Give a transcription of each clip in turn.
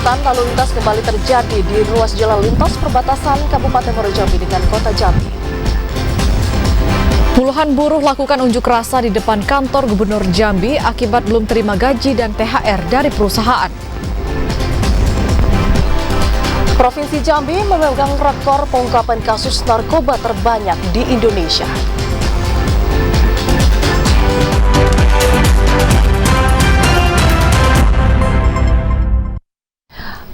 Kemacetan lalu lintas kembali terjadi di ruas jalan lintas perbatasan Kabupaten Muaro Jambi dengan Kota Jambi. Puluhan buruh lakukan unjuk rasa di depan kantor Gubernur Jambi akibat belum terima gaji dan THR dari perusahaan. Provinsi Jambi memegang rekor pengungkapan kasus narkoba terbanyak di Indonesia.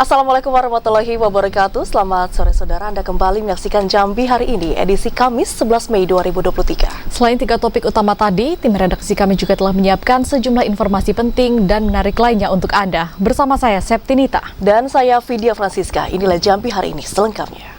Assalamualaikum warahmatullahi wabarakatuh. Selamat sore saudara, Anda kembali menyaksikan Jambi hari ini, edisi Kamis 11 Mei 2023. Selain 3 topik utama tadi, tim redaksi kami juga telah menyiapkan sejumlah informasi penting dan menarik lainnya untuk Anda. Bersama saya, Septinita. Dan saya, Vidya Francisca. Inilah Jambi hari ini selengkapnya.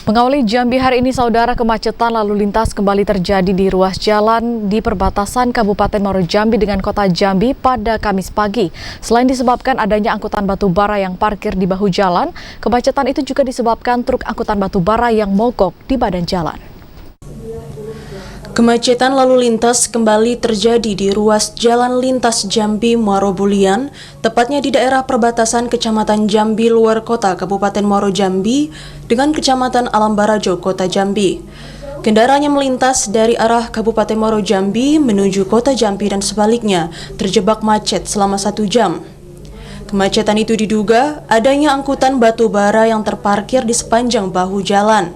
Mengawali Jambi hari ini, saudara, kemacetan lalu lintas kembali terjadi di ruas jalan di perbatasan Kabupaten Muaro Jambi dengan Kota Jambi pada Kamis pagi. Selain disebabkan adanya angkutan batu bara yang parkir di bahu jalan, kemacetan itu juga disebabkan truk angkutan batu bara yang mogok di badan jalan. Kemacetan lalu lintas kembali terjadi di ruas Jalan Lintas Jambi Muaro Bulian, tepatnya di daerah perbatasan Kecamatan Jambi Luar Kota Kabupaten Muaro Jambi dengan Kecamatan Alam Barajo Kota Jambi. Kendaraan yang melintas dari arah Kabupaten Muaro Jambi menuju Kota Jambi dan sebaliknya terjebak macet selama 1 jam. Kemacetan itu diduga adanya angkutan batu bara yang terparkir di sepanjang bahu jalan.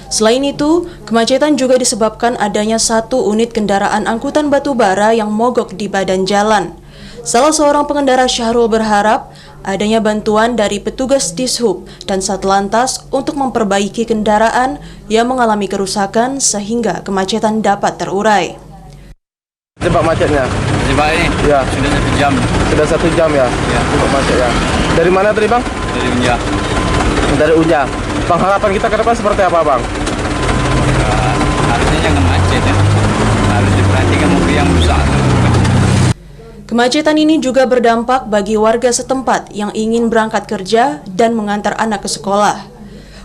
Selain itu, kemacetan juga disebabkan adanya 1 unit kendaraan angkutan batu bara yang mogok di badan jalan. Salah seorang pengendara, Syahrul, berharap adanya bantuan dari petugas Dishub dan Satlantas untuk memperbaiki kendaraan yang mengalami kerusakan sehingga kemacetan dapat terurai. Sebab macetnya? Sebab ini? Ya. Sudah 1 jam. Sudah 1 jam ya? Ya. Sebab macetnya. Dari mana tadi, Bang? Dari Unja. Dari Unja. Bang, harapan kita ke depan seperti apa, Bang? Harusnya jangan macet ya. Harus diperhatikan mobil yang rusak. Kemacetan ini juga berdampak bagi warga setempat yang ingin berangkat kerja dan mengantar anak ke sekolah.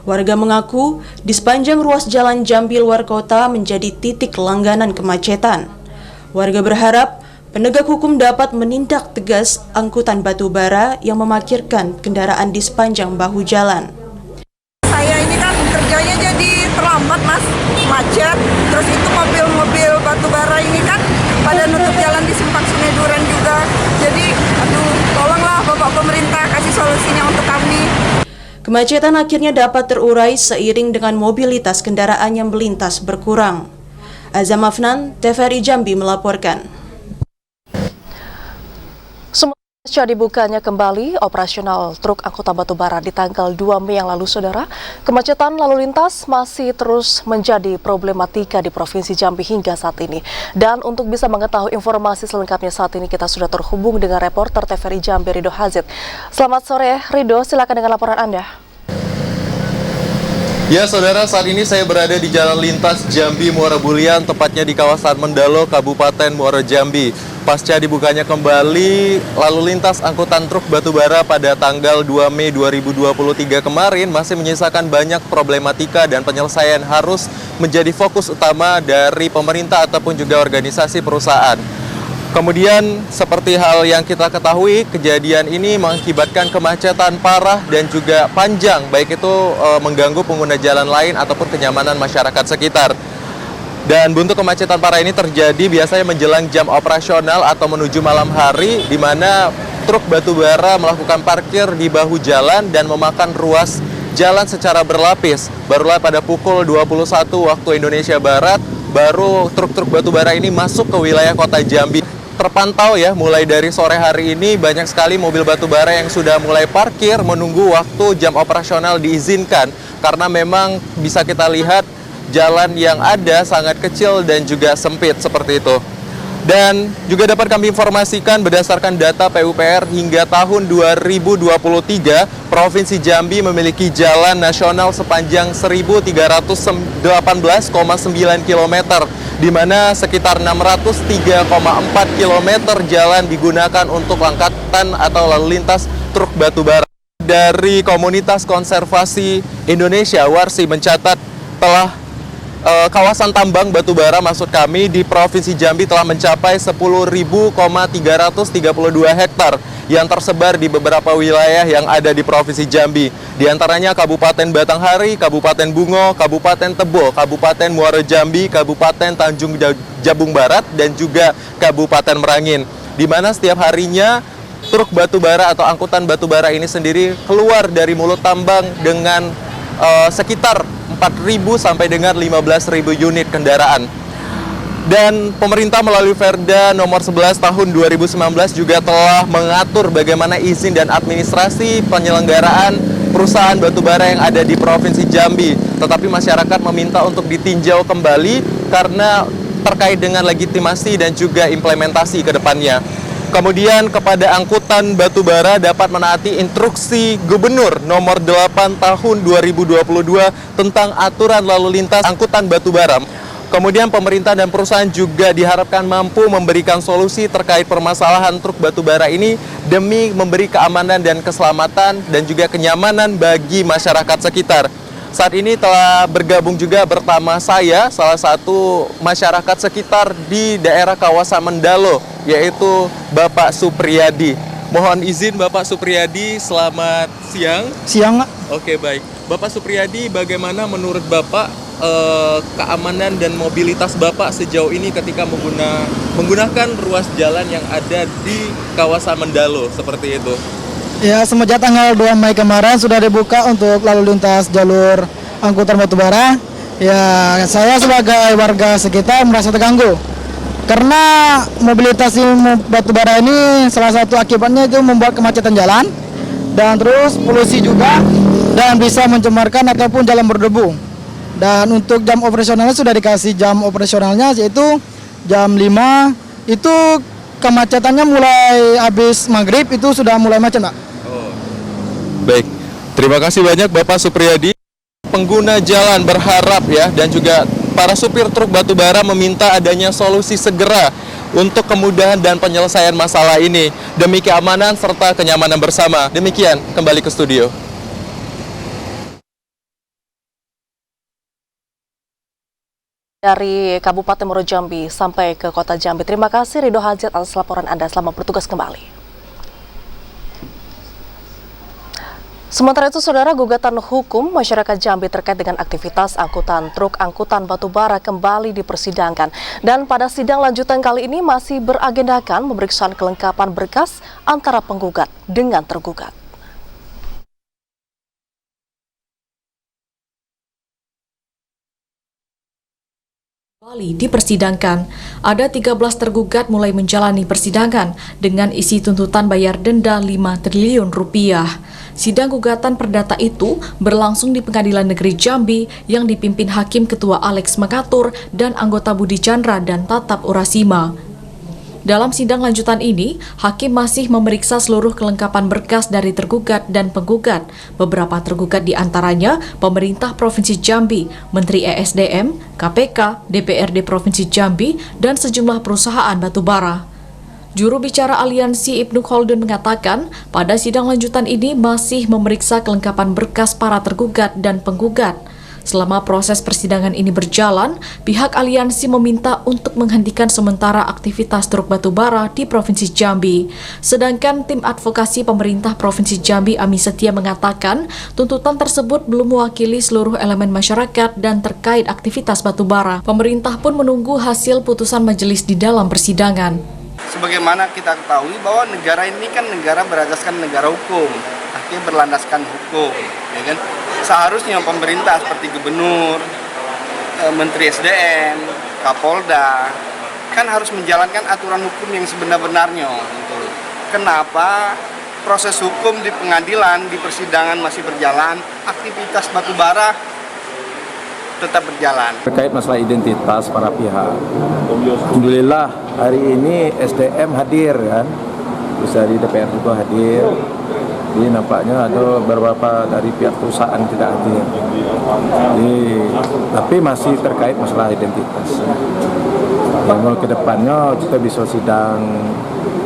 Warga mengaku di sepanjang ruas jalan Jambi luar kota menjadi titik langganan kemacetan. Warga berharap penegak hukum dapat menindak tegas angkutan batu bara yang memarkirkan kendaraan di sepanjang bahu jalan. Saya ini kan kerjanya jadi terlambat, Mas, macet. Terus itu mobil-mobil batu bara ini kan pada nutup jalan di simpang Sungai Duren juga. Jadi, tolonglah Bapak pemerintah kasih solusinya untuk kami. Kemacetan akhirnya dapat terurai seiring dengan mobilitas kendaraan yang melintas berkurang. Azam Afnan, TVRI Jambi melaporkan. Pasca dibukanya kembali operasional truk angkutan batu bara di tanggal 2 Mei yang lalu, saudara, kemacetan lalu lintas masih terus menjadi problematika di Provinsi Jambi hingga saat ini. Dan untuk bisa mengetahui informasi selengkapnya saat ini, kita sudah terhubung dengan reporter TVRI Jambi, Rido Hazid. Selamat sore, Rido, silakan dengan laporan Anda. Ya, saudara, saat ini saya berada di Jalan Lintas Jambi Muaro Bulian, tepatnya di kawasan Mendalo, Kabupaten Muaro Jambi. Pasca dibukanya kembali lalu lintas angkutan truk batubara pada tanggal 2 Mei 2023 kemarin masih menyisakan banyak problematika dan penyelesaian harus menjadi fokus utama dari pemerintah ataupun juga organisasi perusahaan. Kemudian seperti hal yang kita ketahui, kejadian ini mengakibatkan kemacetan parah dan juga panjang, baik itu mengganggu pengguna jalan lain ataupun kenyamanan masyarakat sekitar. Dan bentuk kemacetan parah ini terjadi biasanya menjelang jam operasional atau menuju malam hari, di mana truk batubara melakukan parkir di bahu jalan dan memakan ruas jalan secara berlapis. Barulah pada pukul 21 waktu Indonesia Barat, baru truk-truk batubara ini masuk ke wilayah Kota Jambi. Terpantau ya, mulai dari sore hari ini banyak sekali mobil batubara yang sudah mulai parkir menunggu waktu jam operasional diizinkan, karena memang bisa kita lihat jalan yang ada sangat kecil dan juga sempit seperti itu. Dan juga dapat kami informasikan berdasarkan data PUPR hingga tahun 2023, Provinsi Jambi memiliki jalan nasional sepanjang 1.318,9 km, di mana sekitar 603,4 km jalan digunakan untuk angkutan atau lalu lintas truk batubara. Dari Komunitas Konservasi Indonesia, WARSI, mencatat telah kawasan tambang batubara maksud kami di Provinsi Jambi telah mencapai 10.332 hektar yang tersebar di beberapa wilayah yang ada di Provinsi Jambi. Di antaranya Kabupaten Batanghari, Kabupaten Bungo, Kabupaten Tebo, Kabupaten Muaro Jambi, Kabupaten Tanjung Jabung Barat, dan juga Kabupaten Merangin. Di mana setiap harinya truk batubara atau angkutan batubara ini sendiri keluar dari mulut tambang dengan sekitar 4.000 sampai dengan 15.000 unit kendaraan. Dan pemerintah melalui Perda nomor 11 tahun 2019 juga telah mengatur bagaimana izin dan administrasi penyelenggaraan perusahaan batubara yang ada di Provinsi Jambi. Tetapi masyarakat meminta untuk ditinjau kembali karena terkait dengan legitimasi dan juga implementasi ke depannya. Kemudian kepada angkutan batubara dapat menaati instruksi Gubernur nomor 8 tahun 2022 tentang aturan lalu lintas angkutan batubara. Kemudian pemerintah dan perusahaan juga diharapkan mampu memberikan solusi terkait permasalahan truk batubara ini demi memberi keamanan dan keselamatan dan juga kenyamanan bagi masyarakat sekitar. Saat ini telah bergabung juga bersama saya salah satu masyarakat sekitar di daerah kawasan Mendalo, yaitu Bapak Supriyadi. Mohon izin Bapak Supriyadi, selamat siang. Siang, Pak. Oke, baik. Bapak Supriyadi, bagaimana menurut Bapak keamanan dan mobilitas Bapak sejauh ini ketika menggunakan ruas jalan yang ada di kawasan Mendalo seperti itu? Ya, semenjak tanggal 2 Mei kemarin sudah dibuka untuk lalu lintas jalur angkutan batubara. Ya, saya sebagai warga sekitar merasa terganggu. Karena mobilitas batubara ini salah satu akibatnya itu membuat kemacetan jalan dan terus polusi juga dan bisa mencemarkan ataupun jalan berdebu. Dan untuk jam operasionalnya sudah dikasih jam operasionalnya yaitu jam 5 itu kemacetannya mulai habis maghrib itu sudah mulai macet, Pak. Baik, terima kasih banyak Bapak Supriyadi. Pengguna jalan berharap ya dan juga para supir truk batubara meminta adanya solusi segera untuk kemudahan dan penyelesaian masalah ini demi keamanan serta kenyamanan bersama. Demikian, kembali ke studio. Dari Kabupaten Muaro Jambi sampai ke Kota Jambi. Terima kasih Ridho Hajat atas laporan Anda. Selamat bertugas kembali. Sementara itu, Saudara, gugatan hukum masyarakat Jambi terkait dengan aktivitas angkutan truk angkutan batubara kembali dipersidangkan. Dan pada sidang lanjutan kali ini masih beragendakan pemeriksaan kelengkapan berkas antara penggugat dengan tergugat. Kembali dipersidangkan, ada 13 tergugat mulai menjalani persidangan dengan isi tuntutan bayar denda 5 triliun rupiah. Sidang gugatan perdata itu berlangsung di Pengadilan Negeri Jambi yang dipimpin Hakim Ketua Alex Makatur dan anggota Budi Chandra dan Tatap Urasima. Dalam sidang lanjutan ini, Hakim masih memeriksa seluruh kelengkapan berkas dari tergugat dan penggugat. Beberapa tergugat di antaranya pemerintah Provinsi Jambi, Menteri ESDM, KPK, DPRD Provinsi Jambi, dan sejumlah perusahaan batubara. Juru bicara Aliansi Ibnu Khaldun mengatakan, pada sidang lanjutan ini masih memeriksa kelengkapan berkas para tergugat dan penggugat. Selama proses persidangan ini berjalan, pihak aliansi meminta untuk menghentikan sementara aktivitas truk batubara di Provinsi Jambi. Sedangkan tim advokasi pemerintah Provinsi Jambi Ami Setia mengatakan, tuntutan tersebut belum mewakili seluruh elemen masyarakat dan terkait aktivitas batubara. Pemerintah pun menunggu hasil putusan majelis di dalam persidangan. Sebagaimana kita ketahui bahwa negara ini kan negara berasaskan negara hukum, artinya berlandaskan hukum, ya kan? Seharusnya pemerintah seperti gubernur, menteri SDM, Kapolda, kan harus menjalankan aturan hukum yang sebenar-benarnya. Gitu. Kenapa proses hukum di pengadilan, di persidangan masih berjalan, aktivitas batubara tetap berjalan. Terkait masalah identitas para pihak, alhamdulillah hari ini SDM hadir kan, bisa di DPR juga hadir. Jadi nampaknya ada beberapa dari pihak perusahaan tidak hadir. Jadi, tapi masih terkait masalah identitas. Yang ke depannya kita bisa sidang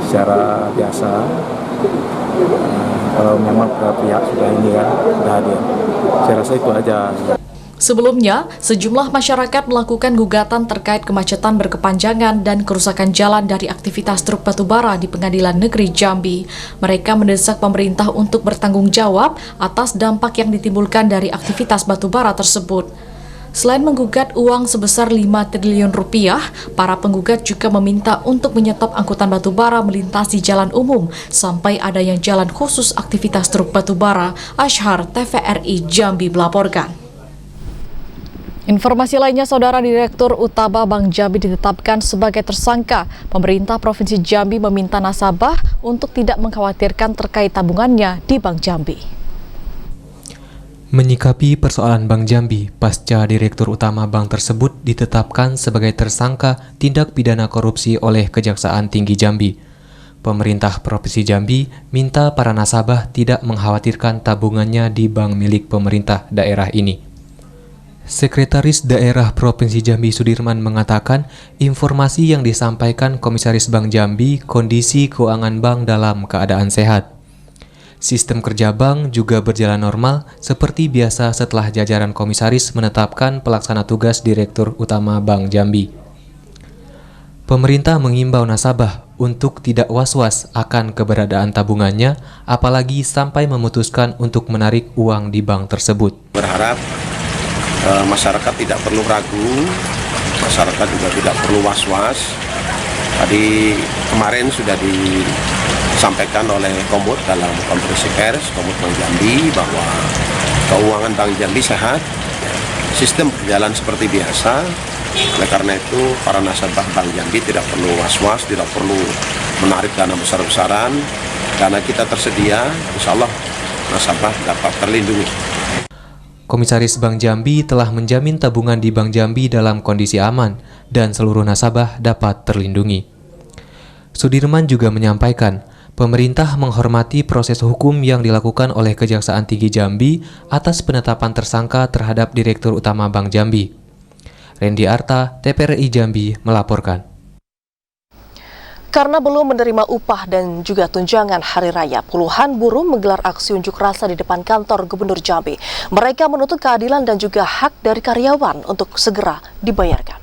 secara biasa. Kalau memang pihak sudah ini ya, sudah hadir. Saya rasa itu aja. Sebelumnya, sejumlah masyarakat melakukan gugatan terkait kemacetan berkepanjangan dan kerusakan jalan dari aktivitas truk batubara di Pengadilan Negeri Jambi. Mereka mendesak pemerintah untuk bertanggung jawab atas dampak yang ditimbulkan dari aktivitas batubara tersebut. Selain menggugat uang sebesar 5 triliun rupiah, para penggugat juga meminta untuk menyetop angkutan batubara melintasi jalan umum sampai adanya jalan khusus aktivitas truk batubara. Ashar, TVRI Jambi melaporkan. Informasi lainnya, Saudara, Direktur Utama Bank Jambi ditetapkan sebagai tersangka. Pemerintah Provinsi Jambi meminta nasabah untuk tidak mengkhawatirkan terkait tabungannya di Bank Jambi. Menyikapi persoalan Bank Jambi, pasca Direktur Utama bank tersebut ditetapkan sebagai tersangka tindak pidana korupsi oleh Kejaksaan Tinggi Jambi. Pemerintah Provinsi Jambi minta para nasabah tidak mengkhawatirkan tabungannya di bank milik pemerintah daerah ini. Sekretaris Daerah Provinsi Jambi Sudirman mengatakan informasi yang disampaikan Komisaris Bank Jambi kondisi keuangan bank dalam keadaan sehat. Sistem kerja bank juga berjalan normal seperti biasa setelah jajaran komisaris menetapkan pelaksana tugas Direktur Utama Bank Jambi. Pemerintah mengimbau nasabah untuk tidak was-was akan keberadaan tabungannya, apalagi sampai memutuskan untuk menarik uang di bank tersebut. Berharap masyarakat tidak perlu ragu, masyarakat juga tidak perlu was-was. Tadi kemarin sudah disampaikan oleh Komut dalam konferensi pers Komut Bank Jambi bahwa keuangan Bank Jambi sehat, sistem berjalan seperti biasa. Oleh karena itu para nasabah Bank Jambi tidak perlu was-was, tidak perlu menarik dana besar-besaran. Dana kita tersedia, insya Allah nasabah dapat terlindungi. Komisaris Bank Jambi telah menjamin tabungan di Bank Jambi dalam kondisi aman dan seluruh nasabah dapat terlindungi. Sudirman juga menyampaikan, pemerintah menghormati proses hukum yang dilakukan oleh Kejaksaan Tinggi Jambi atas penetapan tersangka terhadap Direktur Utama Bank Jambi. Randy Arta, TVRI Jambi melaporkan. Karena belum menerima upah dan juga tunjangan hari raya, puluhan buruh menggelar aksi unjuk rasa di depan kantor Gubernur Jambi. Mereka menuntut keadilan dan juga hak dari karyawan untuk segera dibayarkan.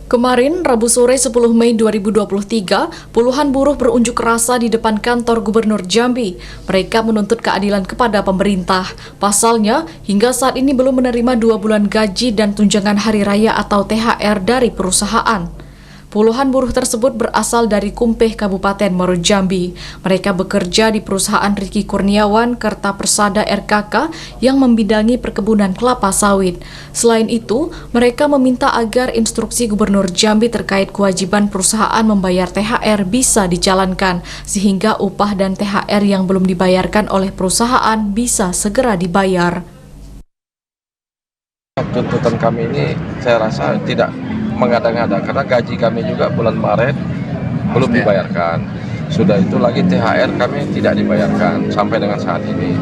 Kemarin, Rabu sore 10 Mei 2023, puluhan buruh berunjuk rasa di depan kantor Gubernur Jambi. Mereka menuntut keadilan kepada pemerintah. Pasalnya, hingga saat ini belum menerima 2 bulan gaji dan tunjangan hari raya atau THR dari perusahaan. Puluhan buruh tersebut berasal dari Kumpeh, Kabupaten Muaro Jambi. Mereka bekerja di perusahaan Riki Kurniawan Kerta Persada RKK yang membidangi perkebunan kelapa sawit. Selain itu, mereka meminta agar instruksi Gubernur Jambi terkait kewajiban perusahaan membayar THR bisa dijalankan, sehingga upah dan THR yang belum dibayarkan oleh perusahaan bisa segera dibayar. Tuntutan kami ini saya rasa tidak mengada-ngada karena gaji kami juga bulan Maret belum dibayarkan. Sudah itu lagi THR kami tidak dibayarkan sampai dengan saat ini.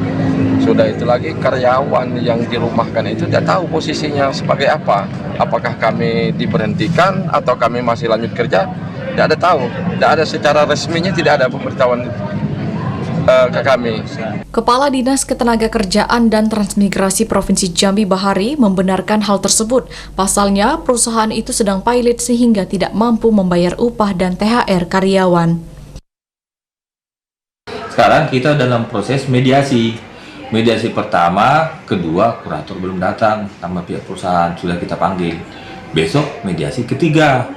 Sudah itu lagi karyawan yang dirumahkan itu tidak tahu posisinya sebagai apa. Apakah kami diberhentikan atau kami masih lanjut kerja? Tidak ada tahu. Tidak ada secara resminya, tidak ada pemberitahuan ke kami. Kepala Dinas Ketenagakerjaan dan Transmigrasi Provinsi Jambi Bahari membenarkan hal tersebut. Pasalnya, perusahaan itu sedang pilot sehingga tidak mampu membayar upah dan THR karyawan. Sekarang kita dalam proses mediasi. Mediasi pertama, kedua, kurator belum datang, sama pihak perusahaan sudah kita panggil. Besok mediasi ketiga,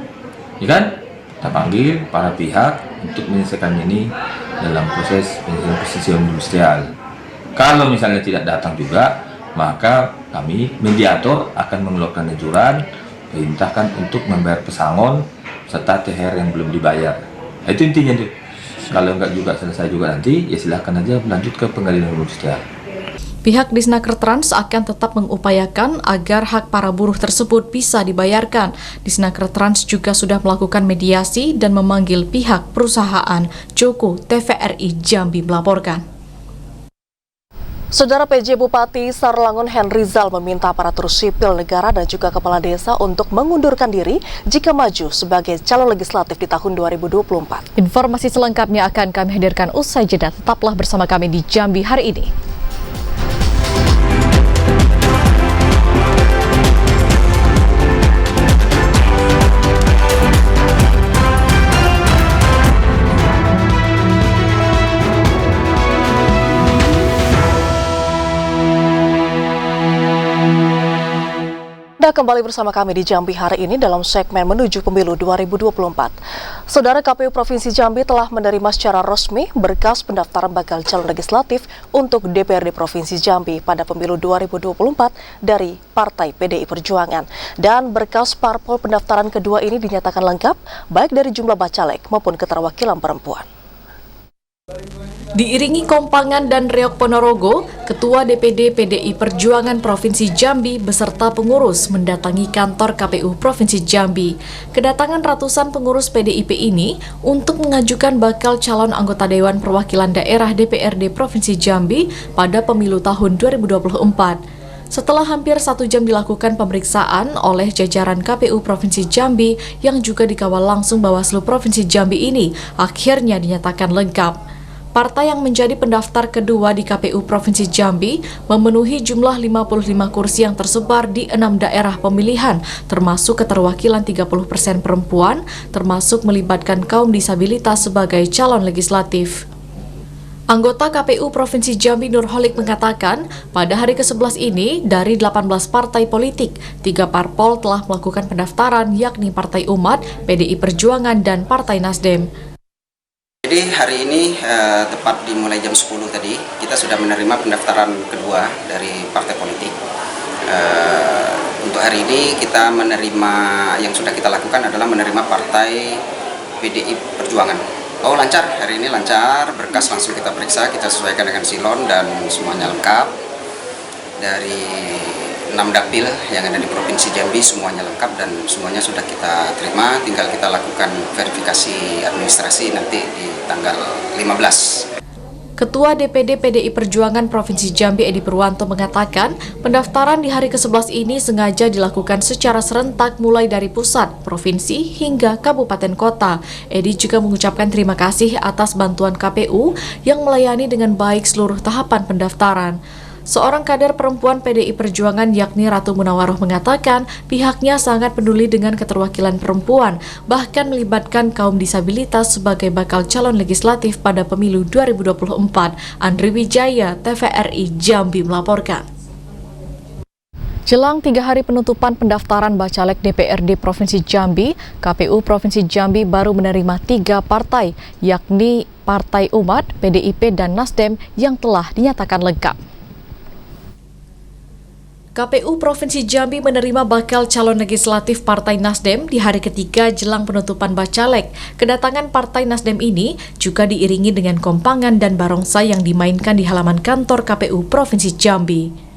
ya kan? Kita panggil para pihak untuk menyelesaikan ini dalam proses penyelesaian industrial. Kalau misalnya tidak datang juga, maka kami mediator akan mengeluarkan anjuran, perintahkan untuk membayar pesangon serta THR yang belum dibayar. Itu intinya tuh. Kalau enggak juga selesai juga nanti, ya silahkan aja lanjut ke pengadilan industrial. Pihak Disnakertrans akan tetap mengupayakan agar hak para buruh tersebut bisa dibayarkan. Disnakertrans juga sudah melakukan mediasi dan memanggil pihak perusahaan. Joko, TVRI Jambi melaporkan. Saudara PJ Bupati Sarlangun Henrizal meminta aparatur sipil negara dan juga kepala desa untuk mengundurkan diri jika maju sebagai calon legislatif di tahun 2024. Informasi selengkapnya akan kami hadirkan usai jeda. Tetaplah bersama kami di Jambi hari ini. kembali bersama kami di Jambi hari ini dalam segmen menuju pemilu 2024. Saudara, KPU Provinsi Jambi telah menerima secara resmi berkas pendaftaran bakal calon legislatif untuk DPRD Provinsi Jambi pada pemilu 2024 dari Partai PDI Perjuangan. Dan berkas parpol pendaftaran kedua ini dinyatakan lengkap, baik dari jumlah bacalek maupun keterwakilan perempuan. Diiringi kompangan dan reok Ponorogo, Ketua DPD PDI Perjuangan Provinsi Jambi beserta pengurus mendatangi kantor KPU Provinsi Jambi. Kedatangan ratusan pengurus PDIP ini untuk mengajukan bakal calon anggota Dewan Perwakilan Daerah DPRD Provinsi Jambi pada pemilu tahun 2024. Setelah hampir 1 jam dilakukan pemeriksaan oleh jajaran KPU Provinsi Jambi yang juga dikawal langsung Bawaslu Provinsi Jambi ini, akhirnya dinyatakan lengkap. Partai yang menjadi pendaftar kedua di KPU Provinsi Jambi memenuhi jumlah 55 kursi yang tersebar di 6 daerah pemilihan, termasuk keterwakilan 30% perempuan, termasuk melibatkan kaum disabilitas sebagai calon legislatif. Anggota KPU Provinsi Jambi Nurholik mengatakan, pada hari ke-11 ini, dari 18 partai politik, 3 parpol telah melakukan pendaftaran, yakni Partai Umat, PDI Perjuangan, dan Partai Nasdem. Jadi hari ini tepat dimulai jam 10 tadi kita sudah menerima pendaftaran kedua dari partai politik. Untuk hari ini kita menerima, yang sudah kita lakukan adalah menerima Partai PDI Perjuangan. Oh, lancar, hari ini lancar, berkas langsung kita periksa, kita sesuaikan dengan silon dan semuanya lengkap. Dari 6 dapil yang ada di Provinsi Jambi semuanya lengkap dan semuanya sudah kita terima, tinggal kita lakukan verifikasi administrasi nanti di tanggal 15. Ketua DPD PDI Perjuangan Provinsi Jambi Edi Purwanto mengatakan, pendaftaran di hari ke-11 ini sengaja dilakukan secara serentak mulai dari pusat, provinsi, hingga kabupaten kota. Edi juga mengucapkan terima kasih atas bantuan KPU yang melayani dengan baik seluruh tahapan pendaftaran. Seorang kader perempuan PDI Perjuangan yakni Ratu Munawaroh mengatakan pihaknya sangat peduli dengan keterwakilan perempuan, bahkan melibatkan kaum disabilitas sebagai bakal calon legislatif pada pemilu 2024. Andri Wijaya, TVRI Jambi melaporkan. Jelang 3 hari penutupan pendaftaran bacalek DPRD Provinsi Jambi, KPU Provinsi Jambi baru menerima 3 partai, yakni Partai Umat, PDIP, dan Nasdem yang telah dinyatakan lengkap. KPU Provinsi Jambi menerima bakal calon legislatif Partai Nasdem di hari ketiga jelang penutupan bacalek. Kedatangan Partai Nasdem ini juga diiringi dengan kompangan dan barongsai yang dimainkan di halaman kantor KPU Provinsi Jambi.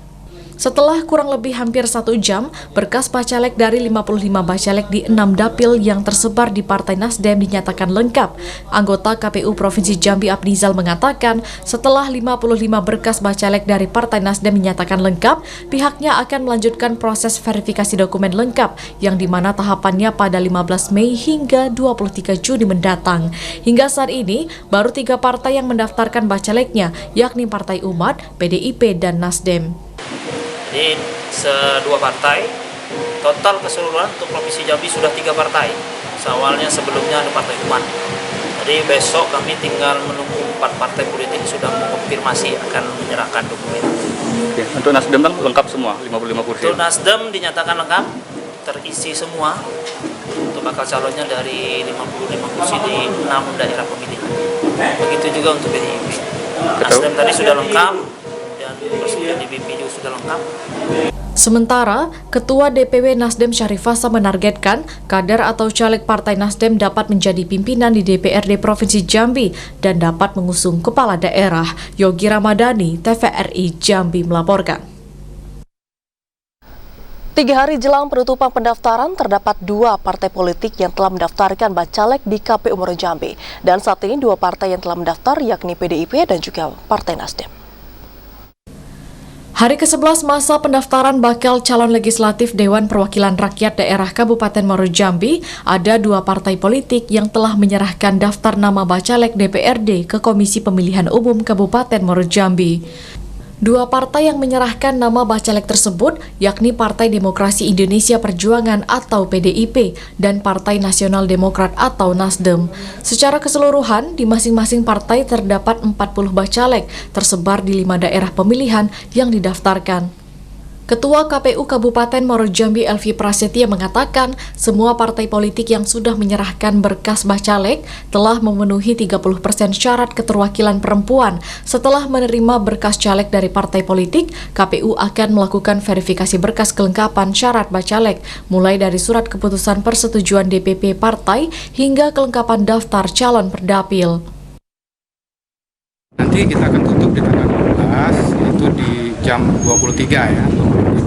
Setelah kurang lebih hampir 1 jam, berkas bacalek dari 55 bacalek di 6 dapil yang tersebar di Partai Nasdem dinyatakan lengkap. Anggota KPU Provinsi Jambi Abdizal mengatakan, setelah 55 berkas bacalek dari Partai Nasdem dinyatakan lengkap, pihaknya akan melanjutkan proses verifikasi dokumen lengkap, yang dimana tahapannya pada 15 Mei hingga 23 Juni mendatang. Hingga saat ini, baru 3 partai yang mendaftarkan bacaleknya, yakni Partai Umat, PDIP, dan Nasdem. Jadi 2 partai, total keseluruhan untuk Provinsi Jambi sudah 3 partai. Awalnya sebelumnya ada Partai Umat. Jadi besok kami tinggal menunggu 4 partai politik sudah mengonfirmasi akan menyerahkan dokumen. Oke, untuk Nasdem kan lengkap semua, 55 kursi. Untuk Nasdem dinyatakan lengkap, terisi semua. Untuk bakal calonnya dari 55 kursi di 6 daerah pemilihan. Begitu juga untuk PDIP. Nasdem tadi sudah lengkap. DPP juga sudah lengkap. Sementara, Ketua DPW Nasdem Syarif Hasan menargetkan kader atau caleg Partai Nasdem dapat menjadi pimpinan di DPRD Provinsi Jambi dan dapat mengusung kepala daerah. Yogi Ramadhani, TVRI Jambi melaporkan. 3 hari jelang penutupan pendaftaran, terdapat 2 partai politik yang telah mendaftarkan bacalek di KPU Muaro Jambi. Dan saat ini 2 partai yang telah mendaftar yakni PDIP dan juga Partai Nasdem. Hari ke-11 masa pendaftaran bakal calon legislatif Dewan Perwakilan Rakyat Daerah Kabupaten Muaro Jambi, ada 2 partai politik yang telah menyerahkan daftar nama bacalek DPRD ke Komisi Pemilihan Umum Kabupaten Muaro Jambi. 2 partai yang menyerahkan nama bacalek tersebut yakni Partai Demokrasi Indonesia Perjuangan atau PDIP dan Partai Nasional Demokrat atau Nasdem. Secara keseluruhan, di masing-masing partai terdapat 40 bacalek tersebar di 5 daerah pemilihan yang didaftarkan. Ketua KPU Kabupaten Muaro Jambi Elvi Prasetya mengatakan semua partai politik yang sudah menyerahkan berkas bacalek telah memenuhi 30% syarat keterwakilan perempuan. Setelah menerima berkas caleg dari partai politik, KPU akan melakukan verifikasi berkas kelengkapan syarat bacalek, mulai dari surat keputusan persetujuan DPP partai hingga kelengkapan daftar calon perdapil. Nanti kita akan tutup di tanggal 12, yaitu di jam 23 ya,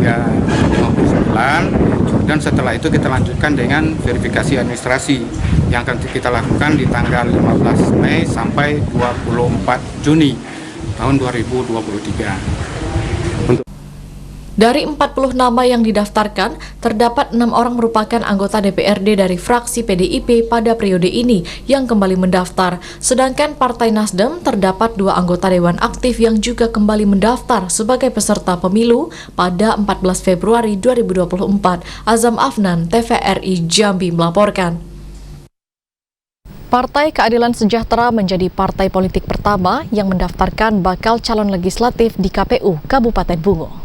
23.59, dan setelah itu kita lanjutkan dengan verifikasi administrasi yang akan kita lakukan di tanggal 15 Mei sampai 24 Juni tahun 2023. Dari 40 nama yang didaftarkan, terdapat 6 orang merupakan anggota DPRD dari fraksi PDIP pada periode ini yang kembali mendaftar. Sedangkan Partai Nasdem terdapat 2 anggota Dewan Aktif yang juga kembali mendaftar sebagai peserta pemilu pada 14 Februari 2024. Azam Afnan, TVRI Jambi melaporkan. Partai Keadilan Sejahtera menjadi partai politik pertama yang mendaftarkan bakal calon legislatif di KPU Kabupaten Bungo.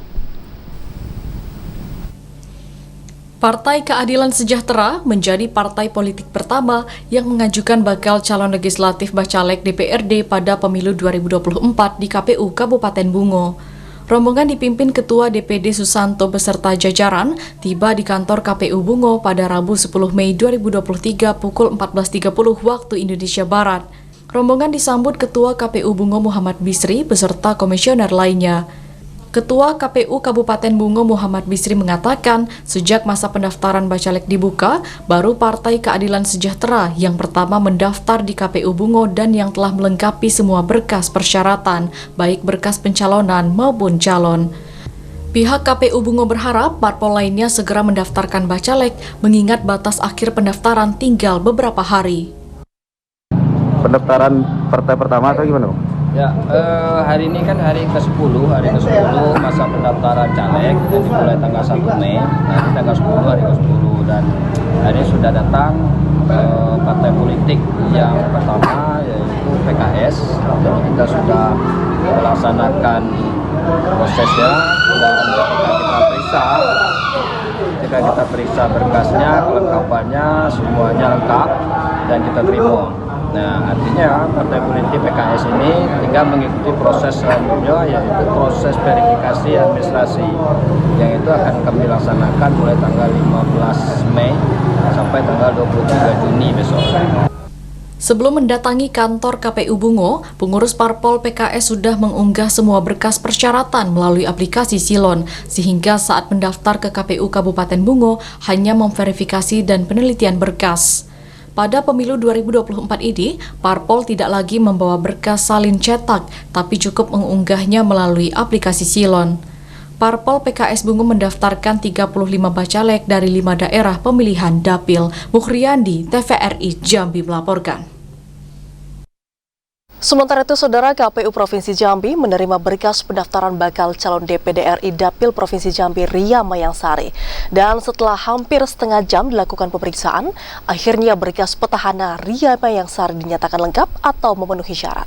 Partai Keadilan Sejahtera menjadi partai politik pertama yang mengajukan bakal calon legislatif bacalek DPRD pada pemilu 2024 di KPU Kabupaten Bungo. Rombongan dipimpin Ketua DPD Susanto beserta jajaran tiba di kantor KPU Bungo pada Rabu 10 Mei 2023 pukul 14.30 waktu Indonesia Barat. Rombongan disambut Ketua KPU Bungo Muhammad Bisri beserta komisioner lainnya. Ketua KPU Kabupaten Bungo Muhammad Bisri mengatakan, sejak masa pendaftaran bacalek dibuka, baru Partai Keadilan Sejahtera yang pertama mendaftar di KPU Bungo dan yang telah melengkapi semua berkas persyaratan, baik berkas pencalonan maupun calon. Pihak KPU Bungo berharap parpol lainnya segera mendaftarkan bacalek, mengingat batas akhir pendaftaran tinggal beberapa hari. Pendaftaran partai pertama atau gimana? Ya, hari ini kan hari ke-10 masa pendaftaran caleg, jadi mulai tanggal 1 Mei, nanti tanggal 10 hari ke-10, dan hari ini sudah datang partai politik yang pertama yaitu PKS, dan kita sudah melaksanakan prosesnya dan kita periksa berkasnya, kelengkapannya, semuanya lengkap dan kita terima. Nah, artinya partai politik PKS ini tinggal mengikuti proses selanjutnya, yaitu proses verifikasi administrasi yang itu akan kami laksanakan mulai tanggal 15 Mei sampai tanggal 23 Juni besok. Sebelum mendatangi kantor KPU Bungo, pengurus parpol PKS sudah mengunggah semua berkas persyaratan melalui aplikasi Silon, sehingga saat mendaftar ke KPU Kabupaten Bungo hanya memverifikasi dan penelitian berkas. Pada pemilu 2024 ini, parpol tidak lagi membawa berkas salin cetak, tapi cukup mengunggahnya melalui aplikasi Silon. Parpol PKS Bungo mendaftarkan 35 bacalek dari 5 daerah pemilihan dapil. Mukhriyandi, TVRI Jambi melaporkan. Sementara itu, Saudara, KPU Provinsi Jambi menerima berkas pendaftaran bakal calon DPD RI Dapil Provinsi Jambi Ria Mayangsari. Dan setelah hampir setengah jam dilakukan pemeriksaan, akhirnya berkas petahana Ria Mayangsari dinyatakan lengkap atau memenuhi syarat.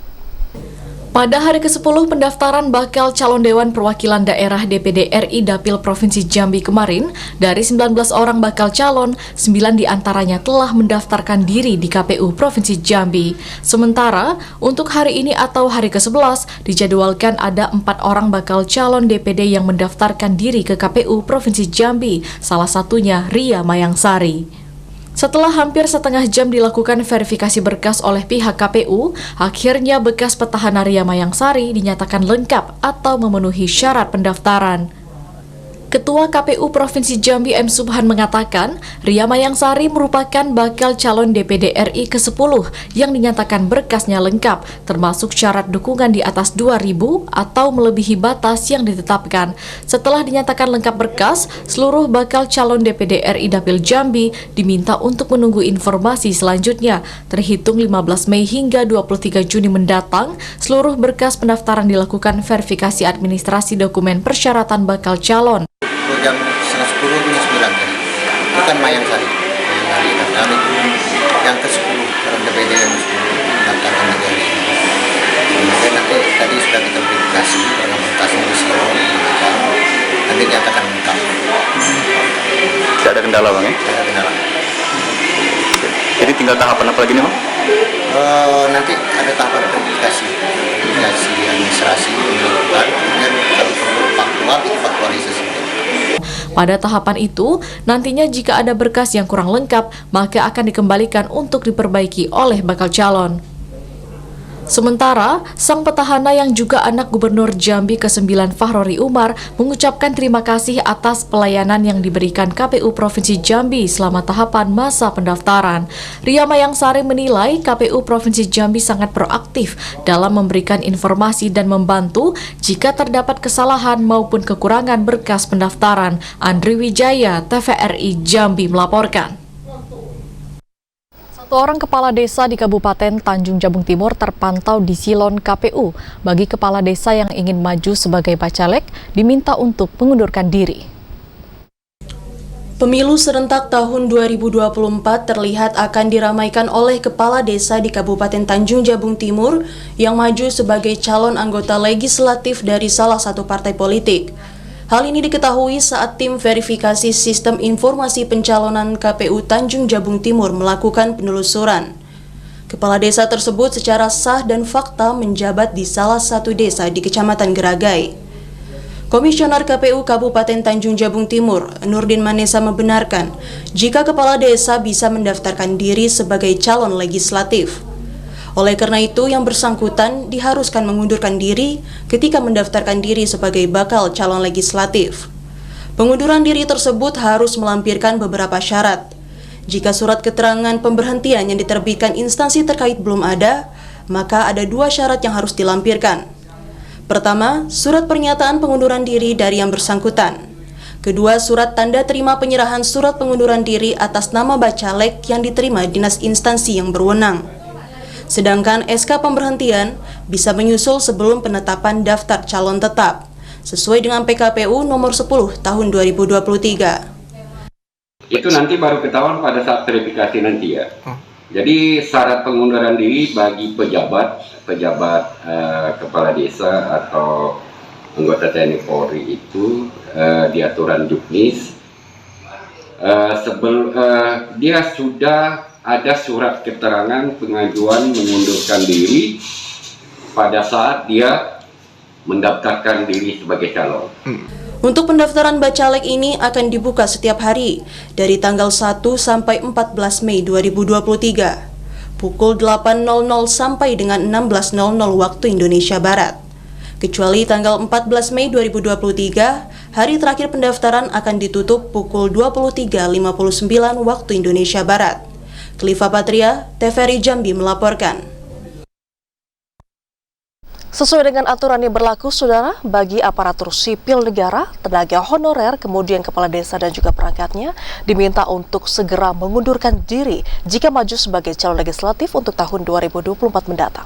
Pada hari ke-10 pendaftaran bakal calon Dewan Perwakilan Daerah DPD RI Dapil Provinsi Jambi kemarin, dari 19 orang bakal calon, 9 diantaranya telah mendaftarkan diri di KPU Provinsi Jambi. Sementara, untuk hari ini atau hari ke-11, dijadwalkan ada 4 orang bakal calon DPD yang mendaftarkan diri ke KPU Provinsi Jambi, salah satunya Ria Mayangsari. Setelah hampir setengah jam dilakukan verifikasi berkas oleh pihak KPU, akhirnya bekas petahana Ria Mayangsari dinyatakan lengkap atau memenuhi syarat pendaftaran. Ketua KPU Provinsi Jambi M. Subhan mengatakan, Ria Mayangsari merupakan bakal calon DPD RI ke-10 yang dinyatakan berkasnya lengkap, termasuk syarat dukungan di atas 2.000 atau melebihi batas yang ditetapkan. Setelah dinyatakan lengkap berkas, seluruh bakal calon DPD RI Dapil Jambi diminta untuk menunggu informasi selanjutnya. Terhitung 15 Mei hingga 23 Juni mendatang, seluruh berkas pendaftaran dilakukan verifikasi administrasi dokumen persyaratan bakal calon. Jam 10 hingga 9 jam. Itu kan Mayangsari daftar itu yang ke-10 dalam DPD yang ke-10 daftarkan negara. Kemudian nanti tadi sudah kita verifikasi dengan berkasnya di Silon, nanti dinyatakan Kendala Bang ya? Kendala. Jadi tinggal tahapan apa lagi nih Bang? Nanti ada tahapan verifikasi administrasi, kemudian kalau perlu faktualisasi. Pada tahapan itu, nantinya jika ada berkas yang kurang lengkap, maka akan dikembalikan untuk diperbaiki oleh bakal calon. Sementara, sang petahana yang juga anak Gubernur Jambi ke-9 Fahrori Umar mengucapkan terima kasih atas pelayanan yang diberikan KPU Provinsi Jambi selama tahapan masa pendaftaran. Ria Mayangsari menilai KPU Provinsi Jambi sangat proaktif dalam memberikan informasi dan membantu jika terdapat kesalahan maupun kekurangan berkas pendaftaran. Andri Wijaya, TVRI Jambi melaporkan. Seorang kepala desa di Kabupaten Tanjung Jabung Timur terpantau di silon KPU. Bagi kepala desa yang ingin maju sebagai bacalek, diminta untuk mengundurkan diri. Pemilu serentak tahun 2024 terlihat akan diramaikan oleh kepala desa di Kabupaten Tanjung Jabung Timur yang maju sebagai calon anggota legislatif dari salah satu partai politik. Hal ini diketahui saat tim verifikasi sistem informasi pencalonan KPU Tanjung Jabung Timur melakukan penelusuran. Kepala desa tersebut secara sah dan fakta menjabat di salah satu desa di Kecamatan Geragai. Komisioner KPU Kabupaten Tanjung Jabung Timur, Nurdin Manesa membenarkan jika kepala desa bisa mendaftarkan diri sebagai calon legislatif. Oleh karena itu, yang bersangkutan diharuskan mengundurkan diri ketika mendaftarkan diri sebagai bakal calon legislatif. Pengunduran diri tersebut harus melampirkan beberapa syarat. Jika surat keterangan pemberhentian yang diterbitkan instansi terkait belum ada, maka ada 2 syarat yang harus dilampirkan. Pertama, surat pernyataan pengunduran diri dari yang bersangkutan. Kedua, surat tanda terima penyerahan surat pengunduran diri atas nama bacalek yang diterima dinas instansi yang berwenang. Sedangkan SK pemberhentian bisa menyusul sebelum penetapan daftar calon tetap, sesuai dengan PKPU nomor 10 tahun 2023. Itu nanti baru ketahuan pada saat verifikasi nanti ya. Jadi syarat pengunduran diri bagi pejabat kepala desa atau anggota TNI Polri itu di aturan Juknis dia sudah ada surat keterangan pengajuan mengundurkan diri pada saat dia mendaftarkan diri sebagai calon. Untuk pendaftaran bacalek ini akan dibuka setiap hari dari tanggal 1 sampai 14 Mei 2023, pukul 8.00 sampai dengan 16.00 waktu Indonesia Barat. Kecuali tanggal 14 Mei 2023, hari terakhir pendaftaran akan ditutup pukul 23.59 waktu Indonesia Barat. Kliva Patria, TVRI Jambi melaporkan. Sesuai dengan aturan yang berlaku, saudara, bagi aparatur sipil negara, tenaga honorer, kemudian kepala desa dan juga perangkatnya, diminta untuk segera mengundurkan diri jika maju sebagai calon legislatif untuk tahun 2024 mendatang.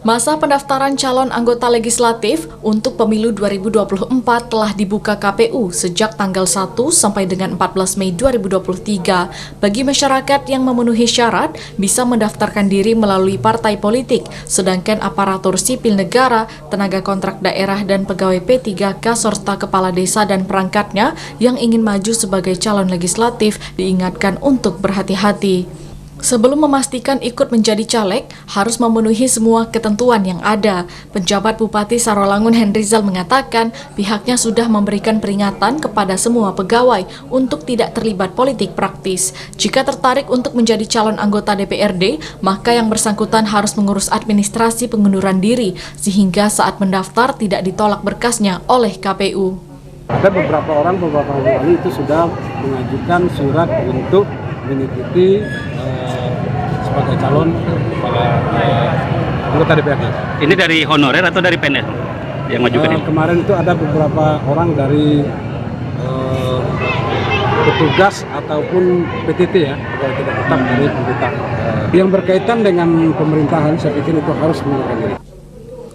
Masa pendaftaran calon anggota legislatif untuk pemilu 2024 telah dibuka KPU sejak tanggal 1 sampai dengan 14 Mei 2023. Bagi masyarakat yang memenuhi syarat bisa mendaftarkan diri melalui partai politik, sedangkan aparatur sipil negara, tenaga kontrak daerah dan pegawai P3K serta kepala desa dan perangkatnya yang ingin maju sebagai calon legislatif diingatkan untuk berhati-hati. Sebelum memastikan ikut menjadi caleg, harus memenuhi semua ketentuan yang ada. Penjabat Bupati Sarolangun Henrizal mengatakan pihaknya sudah memberikan peringatan kepada semua pegawai untuk tidak terlibat politik praktis. Jika tertarik untuk menjadi calon anggota DPRD, maka yang bersangkutan harus mengurus administrasi pengunduran diri, sehingga saat mendaftar tidak ditolak berkasnya oleh KPU. Ada beberapa kali itu sudah mengajukan surat untuk mengikuti sebagai calon kepala anggota DPRD. Ini dari honorer atau dari PNS yang majukan ini? Kemarin itu ada beberapa orang dari petugas ataupun PTT ya, pegawai tidak tetap dari pemerintah. Yang berkaitan dengan pemerintahan, saya pikir itu harus mengundurkan diri.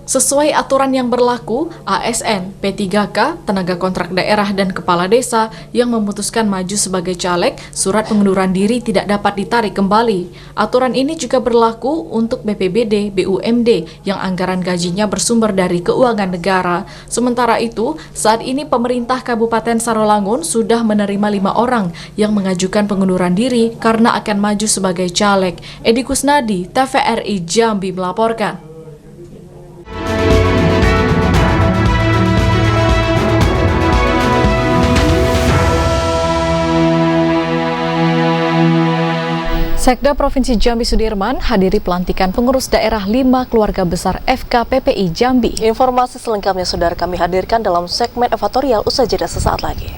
Sesuai aturan yang berlaku, ASN, P3K, tenaga kontrak daerah dan kepala desa yang memutuskan maju sebagai caleg, surat pengunduran diri tidak dapat ditarik kembali. Aturan ini juga berlaku untuk BPBD, BUMD yang anggaran gajinya bersumber dari keuangan negara. Sementara itu, saat ini pemerintah Kabupaten Sarolangun sudah menerima 5 orang yang mengajukan pengunduran diri karena akan maju sebagai caleg. Edi Kusnadi, TVRI Jambi melaporkan. Sekda Provinsi Jambi Sudirman hadiri pelantikan pengurus daerah 5 keluarga besar FKPPI Jambi. Informasi selengkapnya saudara kami hadirkan dalam segmen editorial usai jeda sesaat lagi.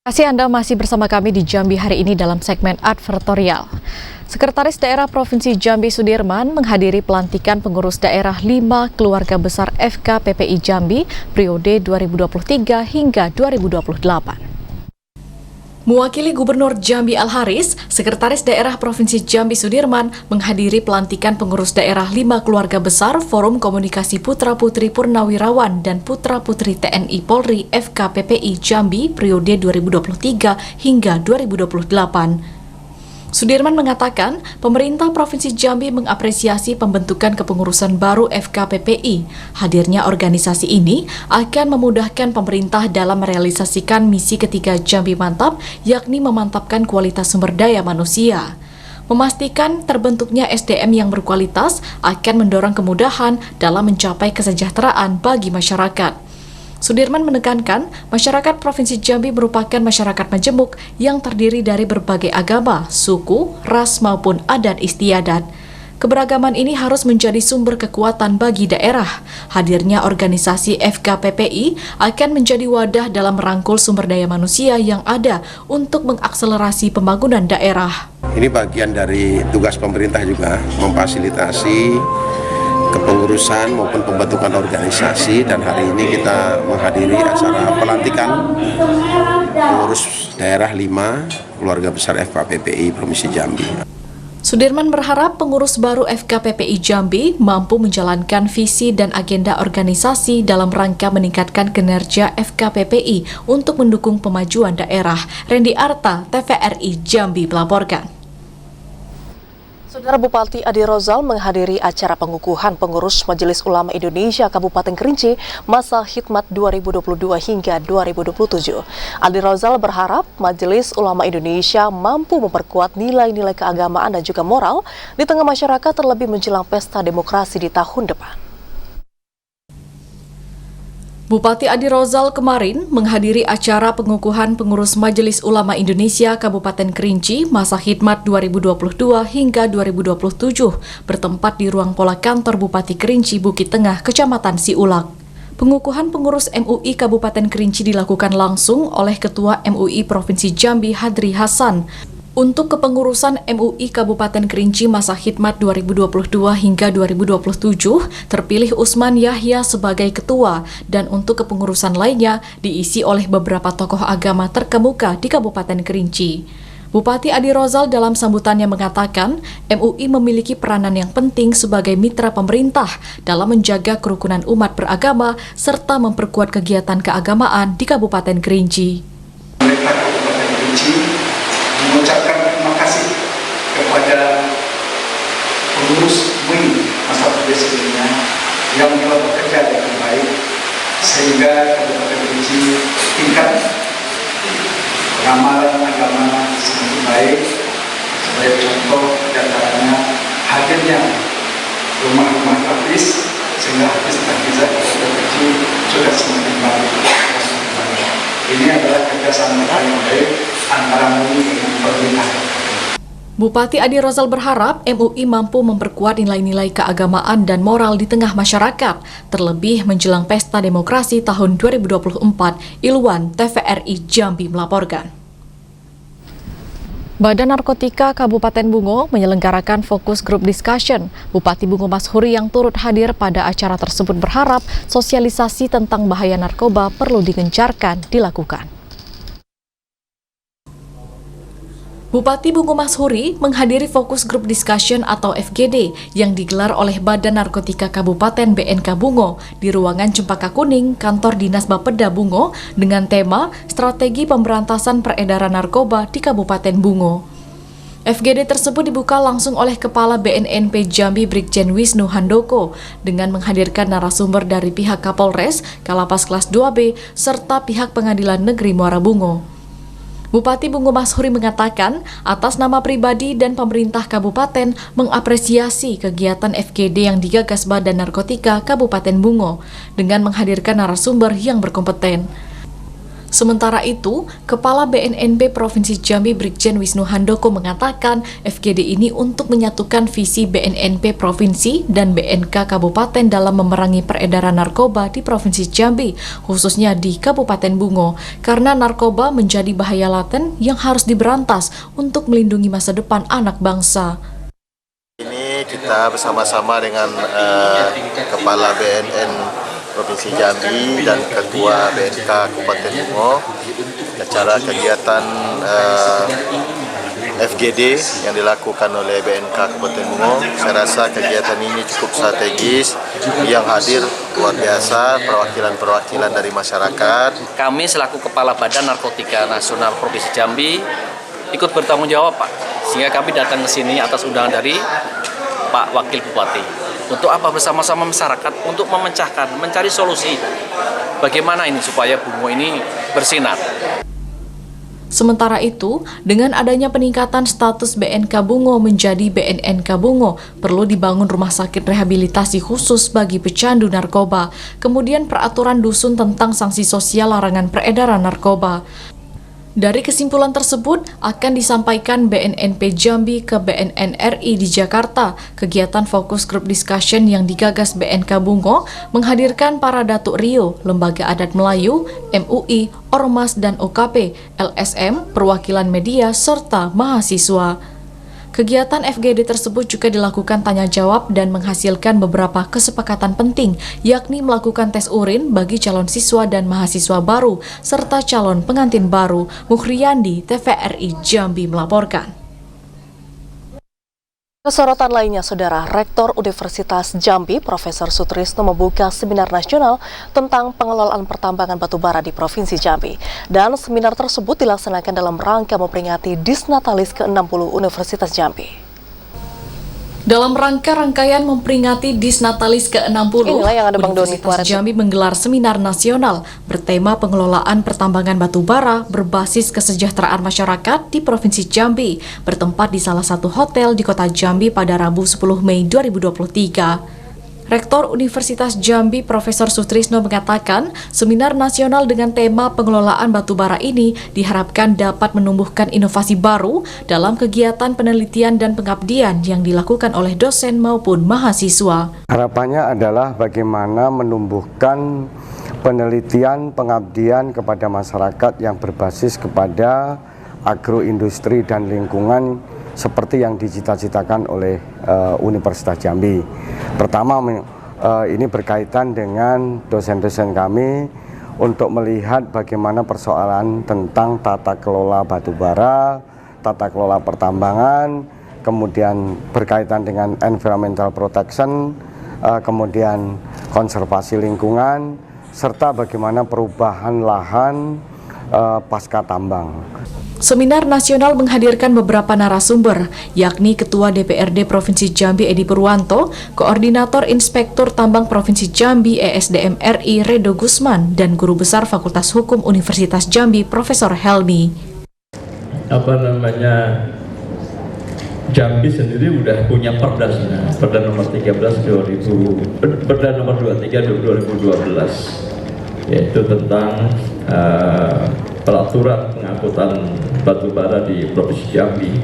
Terima kasih Anda masih bersama kami di Jambi hari ini dalam segmen advertorial. Sekretaris Daerah Provinsi Jambi Sudirman menghadiri pelantikan pengurus daerah 5 keluarga besar FKPPI Jambi periode 2023 hingga 2028. Mewakili Gubernur Jambi Al-Haris, Sekretaris Daerah Provinsi Jambi Sudirman menghadiri pelantikan pengurus daerah 5 keluarga besar Forum Komunikasi Putra-Putri Purnawirawan dan Putra-Putri TNI Polri FKPPI Jambi periode 2023 hingga 2028. Sudirman mengatakan, pemerintah Provinsi Jambi mengapresiasi pembentukan kepengurusan baru FKPPI. Hadirnya organisasi ini akan memudahkan pemerintah dalam merealisasikan misi ketiga Jambi Mantap, yakni memantapkan kualitas sumber daya manusia. Memastikan terbentuknya SDM yang berkualitas akan mendorong kemudahan dalam mencapai kesejahteraan bagi masyarakat. Sudirman menekankan, masyarakat Provinsi Jambi merupakan masyarakat majemuk yang terdiri dari berbagai agama, suku, ras maupun adat istiadat. Keberagaman ini harus menjadi sumber kekuatan bagi daerah. Hadirnya organisasi FKPPI akan menjadi wadah dalam merangkul sumber daya manusia yang ada untuk mengakselerasi pembangunan daerah. Ini bagian dari tugas pemerintah juga, memfasilitasi kepengurusan maupun pembentukan organisasi, dan hari ini kita menghadiri acara pelantikan pengurus daerah 5 keluarga besar FKPPI Provinsi Jambi. Sudirman berharap pengurus baru FKPPI Jambi mampu menjalankan visi dan agenda organisasi dalam rangka meningkatkan kinerja FKPPI untuk mendukung pemajuan daerah. Randy Arta, TVRI Jambi melaporkan. Saudara Bupati Adi Rozal menghadiri acara pengukuhan pengurus Majelis Ulama Indonesia Kabupaten Kerinci masa khidmat 2022 hingga 2027. Adi Rozal berharap Majelis Ulama Indonesia mampu memperkuat nilai-nilai keagamaan dan juga moral di tengah masyarakat terlebih menjelang pesta demokrasi di tahun depan. Bupati Adi Rozal kemarin menghadiri acara pengukuhan pengurus Majelis Ulama Indonesia Kabupaten Kerinci masa khidmat 2022 hingga 2027 bertempat di ruang pola kantor Bupati Kerinci Bukit Tengah, Kecamatan Siulak. Pengukuhan pengurus MUI Kabupaten Kerinci dilakukan langsung oleh Ketua MUI Provinsi Jambi Hadri Hasan. Untuk kepengurusan MUI Kabupaten Kerinci masa khidmat 2022 hingga 2027, terpilih Usman Yahya sebagai ketua, dan untuk kepengurusan lainnya diisi oleh beberapa tokoh agama terkemuka di Kabupaten Kerinci. Bupati Adi Rozal dalam sambutannya mengatakan, MUI memiliki peranan yang penting sebagai mitra pemerintah dalam menjaga kerukunan umat beragama serta memperkuat kegiatan keagamaan di Kabupaten Kerinci. Pemerintah Kabupaten Kerinci mengucapkan terima kasih kepada pengurus MUI masa sebelumnya yang telah bekerja dengan baik sehingga Kabupaten Kerinci tingkat pengamalan agama semakin baik. Sebagai contoh diantaranya hadirnya rumah-rumah hadis sehingga hadis-hadis Kabupaten Kerinci sudah semakin baik. Ini adalah kerjasama yang baik antara MUI dengan pemerintah. Bupati Adi Rozal berharap MUI mampu memperkuat nilai-nilai keagamaan dan moral di tengah masyarakat, terlebih menjelang Pesta Demokrasi tahun 2024. Ilwan, TVRI Jambi melaporkan. Badan Narkotika Kabupaten Bungo menyelenggarakan fokus group discussion. Bupati Bungo Mashuri yang turut hadir pada acara tersebut berharap sosialisasi tentang bahaya narkoba perlu digencarkan dilakukan. Bupati Bungo Mashuri menghadiri fokus group discussion atau FGD yang digelar oleh Badan Narkotika Kabupaten BNK Bungo di ruangan Cempaka Kuning, kantor Dinas Bapeda Bungo dengan tema Strategi Pemberantasan Peredaran Narkoba di Kabupaten Bungo. FGD tersebut dibuka langsung oleh Kepala BNNP Jambi Brigjen Wisnu Handoko dengan menghadirkan narasumber dari pihak Kapolres, Kalapas Kelas 2B, serta pihak Pengadilan Negeri Muara Bungo. Bupati Bungo Mashuri mengatakan, atas nama pribadi dan pemerintah kabupaten mengapresiasi kegiatan FGD yang digagas Badan Narkotika Kabupaten Bungo dengan menghadirkan narasumber yang berkompeten. Sementara itu, Kepala BNNB Provinsi Jambi Brigjen Wisnu Handoko mengatakan FGD ini untuk menyatukan visi BNNB Provinsi dan BNK Kabupaten dalam memerangi peredaran narkoba di Provinsi Jambi, khususnya di Kabupaten Bungo, karena narkoba menjadi bahaya laten yang harus diberantas untuk melindungi masa depan anak bangsa. Ini kita bersama-sama dengan Kepala BNN Provinsi Jambi dan Ketua BNK Kabupaten Bungo acara kegiatan FGD yang dilakukan oleh BNK Kabupaten Bungo. Saya rasa kegiatan ini cukup strategis, yang hadir luar biasa perwakilan-perwakilan dari masyarakat. Kami selaku Kepala Badan Narkotika Nasional Provinsi Jambi ikut bertanggung jawab, Pak, sehingga kami datang ke sini atas undangan dari Pak Wakil Bupati. Untuk apa? Bersama-sama masyarakat untuk memecahkan, mencari solusi bagaimana ini supaya Bungo ini bersinar. Sementara itu, dengan adanya peningkatan status BNK Bungo menjadi BNNK Bungo, perlu dibangun rumah sakit rehabilitasi khusus bagi pecandu narkoba, kemudian peraturan dusun tentang sanksi sosial larangan peredaran narkoba. Dari kesimpulan tersebut akan disampaikan BNNP Jambi ke BNN RI di Jakarta. Kegiatan fokus group discussion yang digagas BNK Bungo menghadirkan para Datuk Rio, Lembaga Adat Melayu, MUI, Ormas dan OKP, LSM, perwakilan media, serta mahasiswa. Kegiatan FGD tersebut juga dilakukan tanya jawab dan menghasilkan beberapa kesepakatan penting, yakni melakukan tes urin bagi calon siswa dan mahasiswa baru, serta calon pengantin baru. Mukhriyandi, TVRI Jambi melaporkan. Kesorotan lainnya, Saudara, Rektor Universitas Jambi, Profesor Sutrisno membuka seminar nasional tentang pengelolaan pertambangan batubara di Provinsi Jambi. Dan seminar tersebut dilaksanakan dalam rangka memperingati Disnatalis ke-60 Universitas Jambi. Dalam rangkaian memperingati Disnatalis ke-60, Universitas Jambi menggelar seminar nasional bertema pengelolaan pertambangan batubara berbasis kesejahteraan masyarakat di Provinsi Jambi, bertempat di salah satu hotel di Kota Jambi pada Rabu 10 Mei 2023. Rektor Universitas Jambi Profesor Sutrisno mengatakan, seminar nasional dengan tema pengelolaan batubara ini diharapkan dapat menumbuhkan inovasi baru dalam kegiatan penelitian dan pengabdian yang dilakukan oleh dosen maupun mahasiswa. Harapannya adalah bagaimana menumbuhkan penelitian pengabdian kepada masyarakat yang berbasis kepada agroindustri dan lingkungan seperti yang dicita-citakan oleh Universitas Jambi. Pertama, ini berkaitan dengan dosen-dosen kami untuk melihat bagaimana persoalan tentang tata kelola batubara, tata kelola pertambangan, kemudian berkaitan dengan environmental protection, kemudian konservasi lingkungan, serta bagaimana perubahan lahan pasca tambang. Seminar nasional menghadirkan beberapa narasumber, yakni Ketua DPRD Provinsi Jambi Edi Purwanto, Koordinator Inspektur Tambang Provinsi Jambi ESDM RI Redo Gusman, dan Guru Besar Fakultas Hukum Universitas Jambi Profesor Helmi. Jambi sendiri udah punya perda sebenarnya, perda nomor 2012, yaitu tentang peraturan pengangkutan batubara di Provinsi Jambi.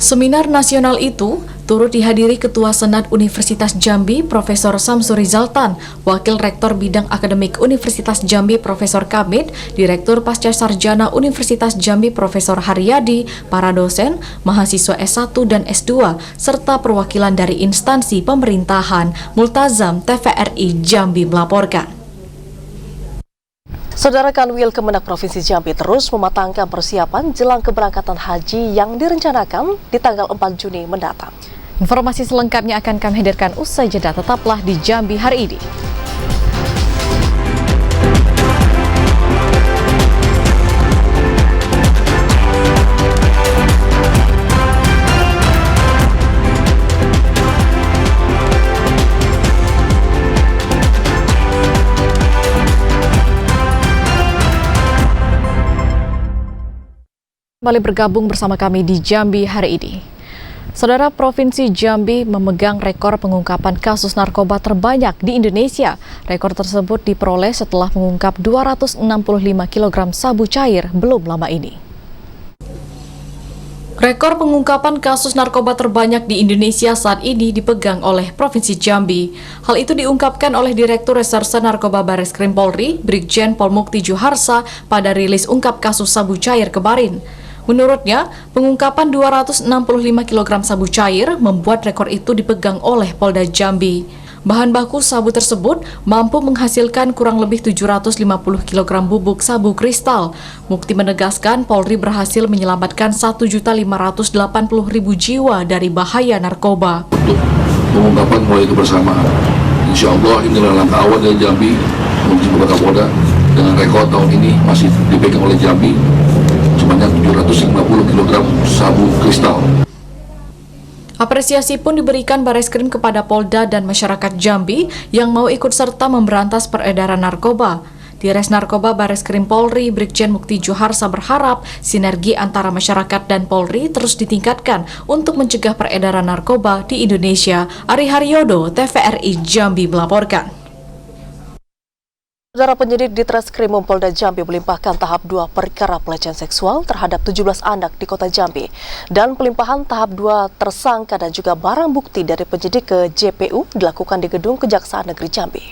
Seminar nasional itu turut dihadiri Ketua Senat Universitas Jambi Profesor Samsuri Zaltan, Wakil Rektor Bidang Akademik Universitas Jambi Profesor Kamid, Direktur Pasca Sarjana Universitas Jambi Profesor Haryadi, para dosen, mahasiswa S1 dan S2, serta perwakilan dari instansi pemerintahan. Multazam, TVRI Jambi melaporkan. Saudara Kanwil Kemenak Provinsi Jambi terus mematangkan persiapan jelang keberangkatan haji yang direncanakan di tanggal 4 Juni mendatang. Informasi selengkapnya akan kami hadirkan usai jeda. Tetaplah di Jambi hari ini. Kembali bergabung bersama kami di Jambi hari ini. Saudara, Provinsi Jambi memegang rekor pengungkapan kasus narkoba terbanyak di Indonesia. Rekor tersebut diperoleh setelah mengungkap 265 kg sabu cair belum lama ini. Rekor pengungkapan kasus narkoba terbanyak di Indonesia saat ini dipegang oleh Provinsi Jambi. Hal itu diungkapkan oleh Direktur Reserse Narkoba Bareskrim Polri, Brigjen Pol Mukti Juharsa, pada rilis ungkap kasus sabu cair kemarin. Menurutnya, pengungkapan 265 kg sabu cair membuat rekor itu dipegang oleh Polda Jambi. Bahan baku sabu tersebut mampu menghasilkan kurang lebih 750 kg bubuk sabu kristal. Mukti menegaskan Polri berhasil menyelamatkan 1.580.000 jiwa dari bahaya narkoba. Untuk pengungkapan mulai kebersamaan, insya Allah inilah langkah awal dari Jambi menuju Kota Kapolda dengan rekor tahun ini masih dipegang oleh Jambi sebanyak 750 kg sabu kristal. Apresiasi pun diberikan Bareskrim kepada Polda dan masyarakat Jambi yang mau ikut serta memberantas peredaran narkoba. Dires Narkoba Bareskrim Polri, Brigjen Mukti Juharsa berharap sinergi antara masyarakat dan Polri terus ditingkatkan untuk mencegah peredaran narkoba di Indonesia. Ari Haryodo, TVRI Jambi melaporkan. Saudara, penyidik di Treskrimum Polda Jambi melimpahkan tahap 2 perkara pelecehan seksual terhadap 17 anak di Kota Jambi dan pelimpahan tahap 2 tersangka dan juga barang bukti dari penyidik ke JPU dilakukan di Gedung Kejaksaan Negeri Jambi.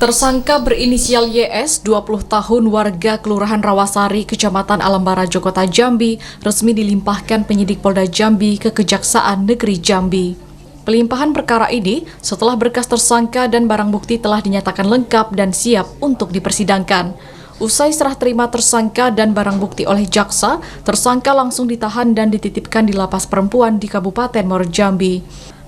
Tersangka berinisial YS, 20 tahun, warga Kelurahan Rawasari, Kecamatan Alambarajo, Kota Jambi, resmi dilimpahkan penyidik Polda Jambi ke Kejaksaan Negeri Jambi. Pelimpahan perkara ini setelah berkas tersangka dan barang bukti telah dinyatakan lengkap dan siap untuk dipersidangkan. Usai serah terima tersangka dan barang bukti oleh jaksa, tersangka langsung ditahan dan dititipkan di lapas perempuan di Kabupaten Muaro Jambi.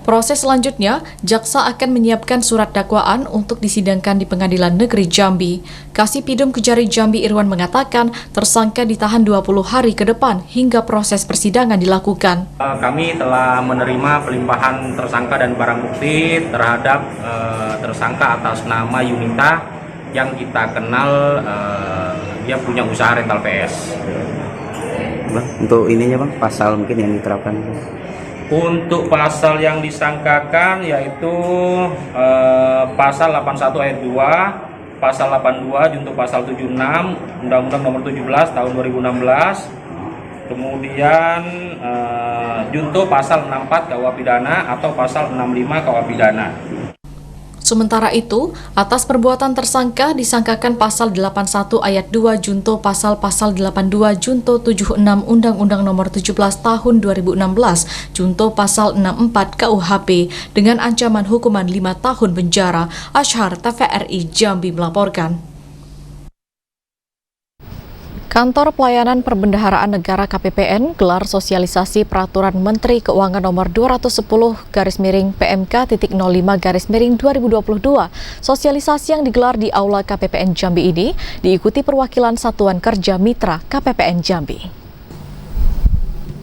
Proses selanjutnya, jaksa akan menyiapkan surat dakwaan untuk disidangkan di Pengadilan Negeri Jambi. Kasipidum Kejari Jambi Irwan mengatakan tersangka ditahan 20 hari ke depan hingga proses persidangan dilakukan. Kami telah menerima pelimpahan tersangka dan barang bukti terhadap tersangka atas nama Yunita yang kita kenal dia punya usaha rental PS. Bang, untuk ininya Bang, pasal mungkin yang diterapkan? Untuk pasal yang disangkakan yaitu pasal 81 ayat 2, pasal 82 junto pasal 76 Undang-Undang Nomor 17 Tahun 2016, kemudian junto pasal 64 KUH Pidana atau pasal 65 KUH Pidana. Sementara itu, atas perbuatan tersangka disangkakan pasal 81 ayat 2 junto pasal 82 junto 76 Undang-Undang Nomor 17 Tahun 2016 junto pasal 64 KUHP dengan ancaman hukuman 5 tahun penjara. Ashar, TVRI Jambi melaporkan. Kantor Pelayanan Perbendaharaan Negara KPPN gelar sosialisasi Peraturan Menteri Keuangan Nomor 210/PMK.05/2022. Sosialisasi yang digelar di Aula KPPN Jambi ini diikuti perwakilan Satuan Kerja Mitra KPPN Jambi.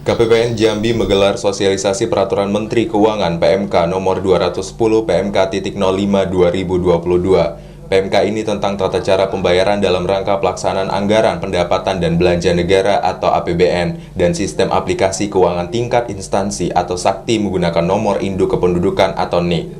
KPPN Jambi menggelar sosialisasi Peraturan Menteri Keuangan PMK Nomor 210/PMK.05/2022. PMK ini tentang tata cara pembayaran dalam rangka pelaksanaan anggaran pendapatan dan belanja negara atau APBN dan sistem aplikasi keuangan tingkat instansi atau sakti menggunakan nomor induk kependudukan atau NIK.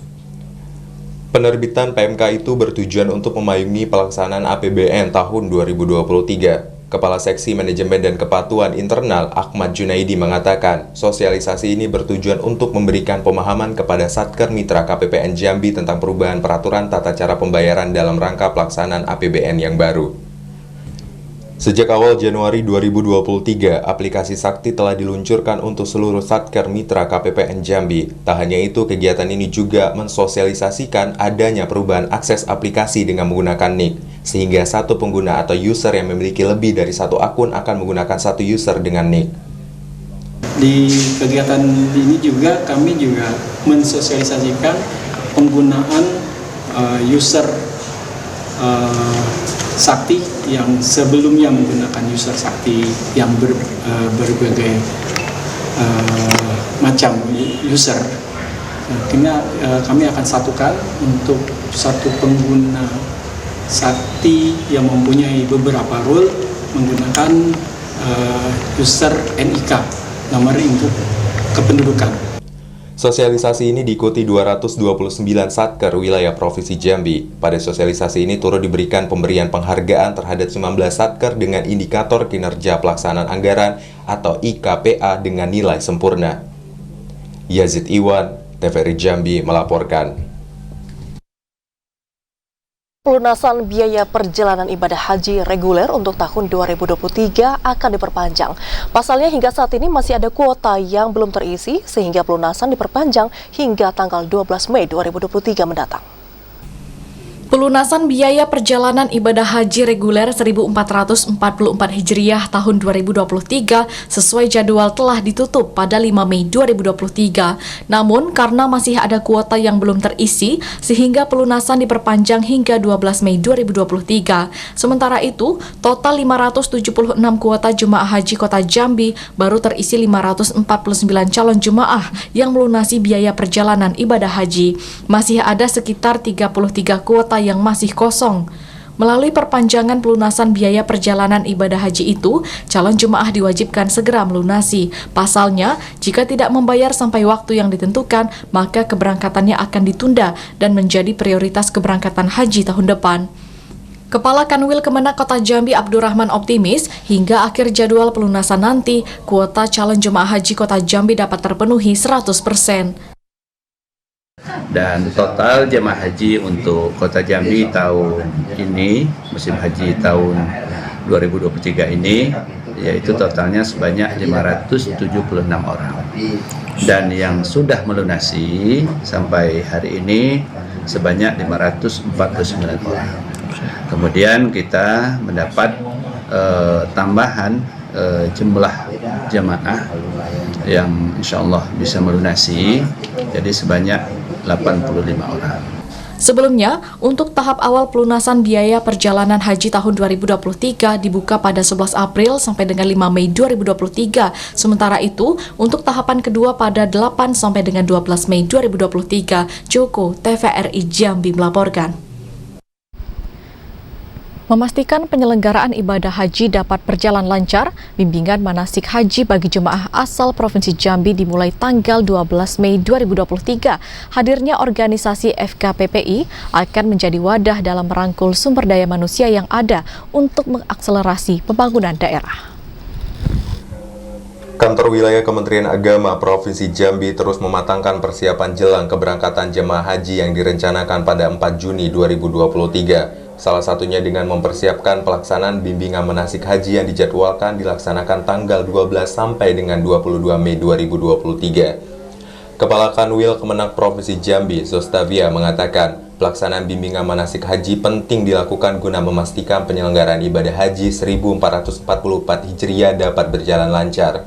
Penerbitan PMK itu bertujuan untuk memayungi pelaksanaan APBN tahun 2023. Kepala Seksi Manajemen dan Kepatuhan Internal Ahmad Junaidi mengatakan, sosialisasi ini bertujuan untuk memberikan pemahaman kepada Satker Mitra KPPN Jambi tentang perubahan peraturan tata cara pembayaran dalam rangka pelaksanaan APBN yang baru. Sejak awal Januari 2023, aplikasi Sakti telah diluncurkan untuk seluruh Satker Mitra KPPN Jambi. Tak hanya itu, kegiatan ini juga mensosialisasikan adanya perubahan akses aplikasi dengan menggunakan NIK, sehingga satu pengguna atau user yang memiliki lebih dari satu akun akan menggunakan satu user dengan NIK. Di kegiatan ini juga kami juga mensosialisasikan penggunaan user Sakti yang sebelumnya menggunakan user Sakti yang berbagai macam user. Akhirnya kami akan satukan untuk satu pengguna Sakti yang mempunyai beberapa role menggunakan user NIK, nomor untuk kependudukan. Sosialisasi ini diikuti 229 Satker wilayah Provinsi Jambi. Pada sosialisasi ini turut diberikan pemberian penghargaan terhadap 19 Satker dengan indikator kinerja pelaksanaan anggaran atau IKPA dengan nilai sempurna. Yazid Iwan, TVRI Jambi melaporkan. Pelunasan biaya perjalanan ibadah haji reguler untuk tahun 2023 akan diperpanjang. Pasalnya hingga saat ini masih ada kuota yang belum terisi sehingga pelunasan diperpanjang hingga tanggal 12 Mei 2023 mendatang. Pelunasan biaya perjalanan ibadah haji reguler 1444 Hijriah tahun 2023 sesuai jadwal telah ditutup pada 5 Mei 2023. Namun, karena masih ada kuota yang belum terisi, sehingga pelunasan diperpanjang hingga 12 Mei 2023. Sementara itu, total 576 kuota jemaah haji Kota Jambi baru terisi 549 calon jemaah yang melunasi biaya perjalanan ibadah haji. Masih ada sekitar 33 kuota yang masih kosong. Melalui perpanjangan pelunasan biaya perjalanan ibadah haji itu, calon jemaah diwajibkan segera melunasi. Pasalnya, jika tidak membayar sampai waktu yang ditentukan, maka keberangkatannya akan ditunda dan menjadi prioritas keberangkatan haji tahun depan. Kepala Kanwil Kemenak Kota Jambi Abdurrahman optimis hingga akhir jadwal pelunasan nanti, kuota calon jemaah haji Kota Jambi dapat terpenuhi 100%. Dan total jemaah haji untuk Kota Jambi tahun ini, musim haji tahun 2023 ini, yaitu totalnya sebanyak 576 orang. Dan yang sudah melunasi sampai hari ini sebanyak 549 orang. Kemudian kita mendapat tambahan jumlah jemaah yang insya Allah bisa melunasi, jadi sebanyak 85 orang. Sebelumnya, untuk tahap awal pelunasan biaya perjalanan haji tahun 2023 dibuka pada 11 April sampai dengan 5 Mei 2023. Sementara itu, untuk tahapan kedua pada 8 sampai dengan 12 Mei 2023. Joko, TVRI Jambi melaporkan. Memastikan penyelenggaraan ibadah haji dapat berjalan lancar, bimbingan manasik haji bagi jemaah asal Provinsi Jambi dimulai tanggal 12 Mei 2023. Hadirnya organisasi FKPPI akan menjadi wadah dalam merangkul sumber daya manusia yang ada untuk mengakselerasi pembangunan daerah. Kantor Wilayah Kementerian Agama Provinsi Jambi terus mematangkan persiapan jelang keberangkatan jemaah haji yang direncanakan pada 4 Juni 2023. Salah satunya dengan mempersiapkan pelaksanaan bimbingan manasik haji yang dijadwalkan dilaksanakan tanggal 12 sampai dengan 22 Mei 2023. Kepala Kanwil Kemenak Provinsi Jambi, Zostavia, mengatakan pelaksanaan bimbingan manasik haji penting dilakukan guna memastikan penyelenggaraan ibadah haji 1444 Hijriah dapat berjalan lancar.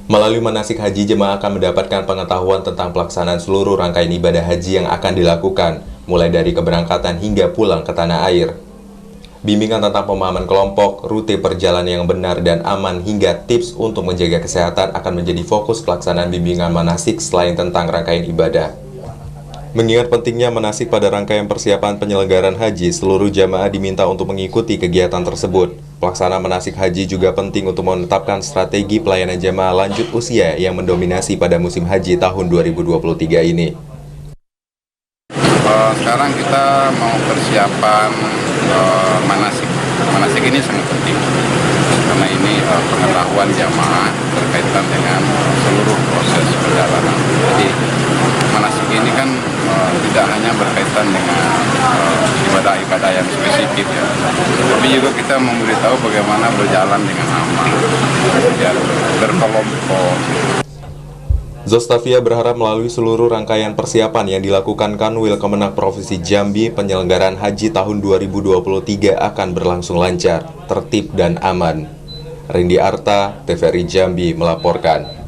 Melalui manasik haji, jemaah akan mendapatkan pengetahuan tentang pelaksanaan seluruh rangkaian ibadah haji yang akan dilakukan, mulai dari keberangkatan hingga pulang ke tanah air. Bimbingan tentang pemahaman kelompok, rute perjalanan yang benar dan aman, hingga tips untuk menjaga kesehatan akan menjadi fokus pelaksanaan bimbingan manasik selain tentang rangkaian ibadah. Mengingat pentingnya manasik pada rangkaian persiapan penyelenggaraan haji, seluruh jamaah diminta untuk mengikuti kegiatan tersebut. Pelaksanaan manasik haji juga penting untuk menetapkan strategi pelayanan jamaah lanjut usia yang mendominasi pada musim haji tahun 2023 ini. Sekarang kita mau persiapan manasik manasik ini sangat penting karena ini pengetahuan jamaah berkaitan dengan seluruh proses perjalanan. Jadi manasik ini kan tidak hanya berkaitan dengan ibadah-ibadah yang spesifik ya, tapi juga kita memberitahu bagaimana berjalan dengan aman, kemudian berkelompok. Zostavia berharap melalui seluruh rangkaian persiapan yang dilakukan Kanwil Kemenak Provinsi Jambi, penyelenggaraan haji tahun 2023 akan berlangsung lancar, tertib, dan aman. Rindi Arta, TVRI Jambi melaporkan.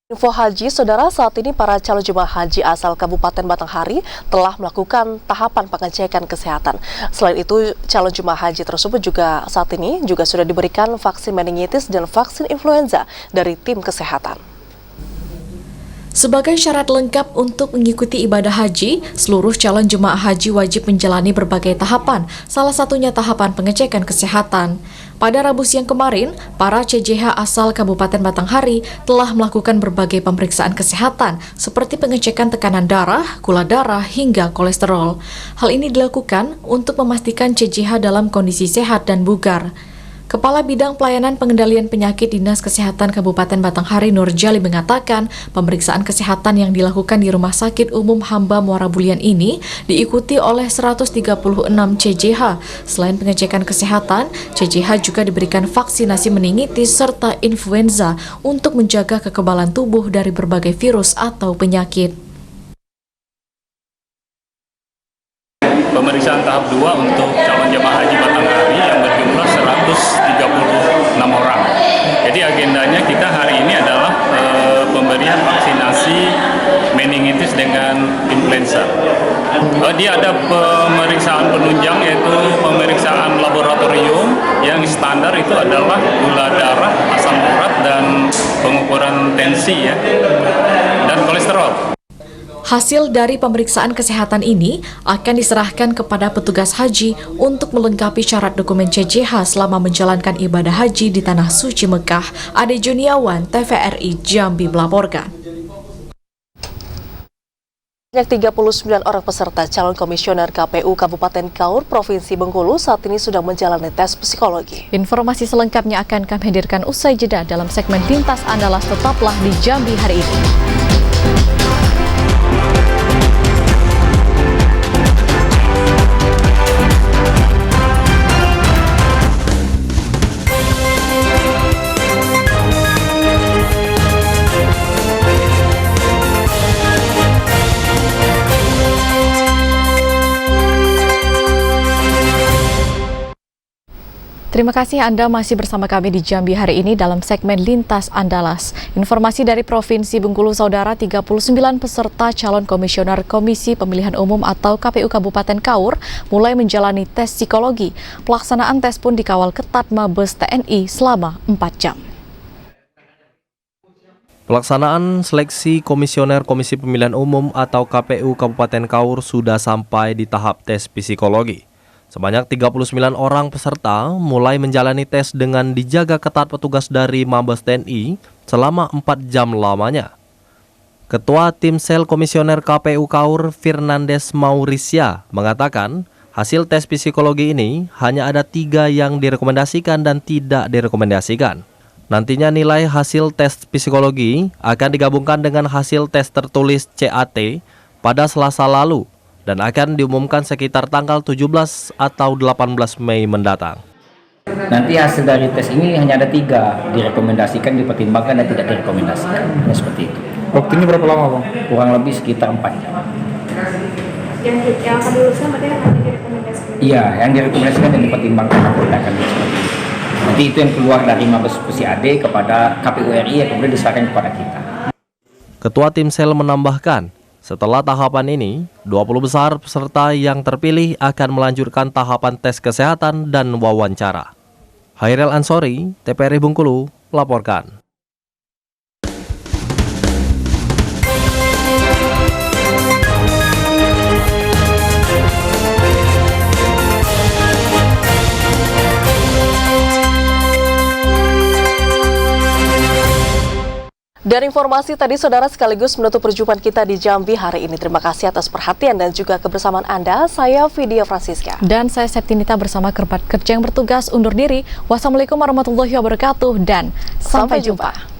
Info haji, saudara, saat ini para calon jemaah haji asal Kabupaten Batanghari telah melakukan tahapan pengecekan kesehatan. Selain itu, calon jemaah haji tersebut juga saat ini juga sudah diberikan vaksin meningitis dan vaksin influenza dari tim kesehatan. Sebagai syarat lengkap untuk mengikuti ibadah haji, seluruh calon jemaah haji wajib menjalani berbagai tahapan, salah satunya tahapan pengecekan kesehatan. Pada Rabu siang kemarin, para CJH asal Kabupaten Batanghari telah melakukan berbagai pemeriksaan kesehatan, seperti pengecekan tekanan darah, gula darah, hingga kolesterol. Hal ini dilakukan untuk memastikan CJH dalam kondisi sehat dan bugar. Kepala Bidang Pelayanan Pengendalian Penyakit Dinas Kesehatan Kabupaten Batanghari Nurjali mengatakan pemeriksaan kesehatan yang dilakukan di Rumah Sakit Umum Hamba Muara Bulian ini diikuti oleh 136 CJH. Selain pengecekan kesehatan, CJH juga diberikan vaksinasi meningitis serta influenza untuk menjaga kekebalan tubuh dari berbagai virus atau penyakit. Pemeriksaan tahap 2 untuk calon jemaah haji Batanghari yang berjumlah 136 orang. Jadi agendanya kita hari ini adalah pemberian vaksinasi meningitis dengan influenza. Dia ada pemeriksaan penunjang, yaitu pemeriksaan laboratorium yang standar itu adalah gula darah, asam urat, dan pengukuran tensi ya, dan kolesterol. Hasil dari pemeriksaan kesehatan ini akan diserahkan kepada petugas haji untuk melengkapi syarat dokumen CJH selama menjalankan ibadah haji di Tanah Suci Mekah. Ade Juniawan, TVRI Jambi melaporkan. Sebanyak 39 orang peserta calon komisioner KPU Kabupaten Kaur, Provinsi Bengkulu saat ini sudah menjalani tes psikologi. Informasi selengkapnya akan kami hadirkan usai jeda dalam segmen Lintas Andalas. Tetaplah di Jambi hari ini. Terima kasih Anda masih bersama kami di Jambi hari ini dalam segmen Lintas Andalas. Informasi dari Provinsi Bengkulu, saudara, 39 peserta calon komisioner Komisi Pemilihan Umum atau KPU Kabupaten Kaur mulai menjalani tes psikologi. Pelaksanaan tes pun dikawal ketat Mabes TNI selama 4 jam. Pelaksanaan seleksi komisioner Komisi Pemilihan Umum atau KPU Kabupaten Kaur sudah sampai di tahap tes psikologi. Sebanyak 39 orang peserta mulai menjalani tes dengan dijaga ketat petugas dari Mabes TNI selama 4 jam lamanya. Ketua Tim Sel Komisioner KPU Kaur, Fernandes Maurisia, mengatakan hasil tes psikologi ini hanya ada 3 yang direkomendasikan dan tidak direkomendasikan. Nantinya nilai hasil tes psikologi akan digabungkan dengan hasil tes tertulis CAT pada Selasa lalu dan akan diumumkan sekitar tanggal 17 atau 18 Mei mendatang. Nanti hasil dari tes ini hanya ada 3, direkomendasikan, dipertimbangkan, dan tidak direkomendasikan. Hanya seperti itu. Waktunya berapa lama, Bang? Kurang lebih sekitar 4 jam. Yang akan diluluskan berarti hanya direkomendasikan? Iya, yang direkomendasikan dan dipertimbangkan atau tidak akan seperti itu. Nanti itu yang keluar dari Mabes PCAD kepada KPU RI yang kemudian diserahkan kepada kita. Ketua Tim Sel menambahkan, setelah tahapan ini, 20 besar peserta yang terpilih akan melanjutkan tahapan tes kesehatan dan wawancara. Hairil Ansori, TVRI Bengkulu, melaporkan. Dan Dan informasi tadi saudara sekaligus menutup perjumpaan kita di Jambi hari ini. Terima kasih atas perhatian dan juga kebersamaan Anda. Saya Vidya Francisca. Dan saya Septinita bersama kerabat kerja yang bertugas undur diri. Wassalamualaikum warahmatullahi wabarakatuh dan sampai jumpa.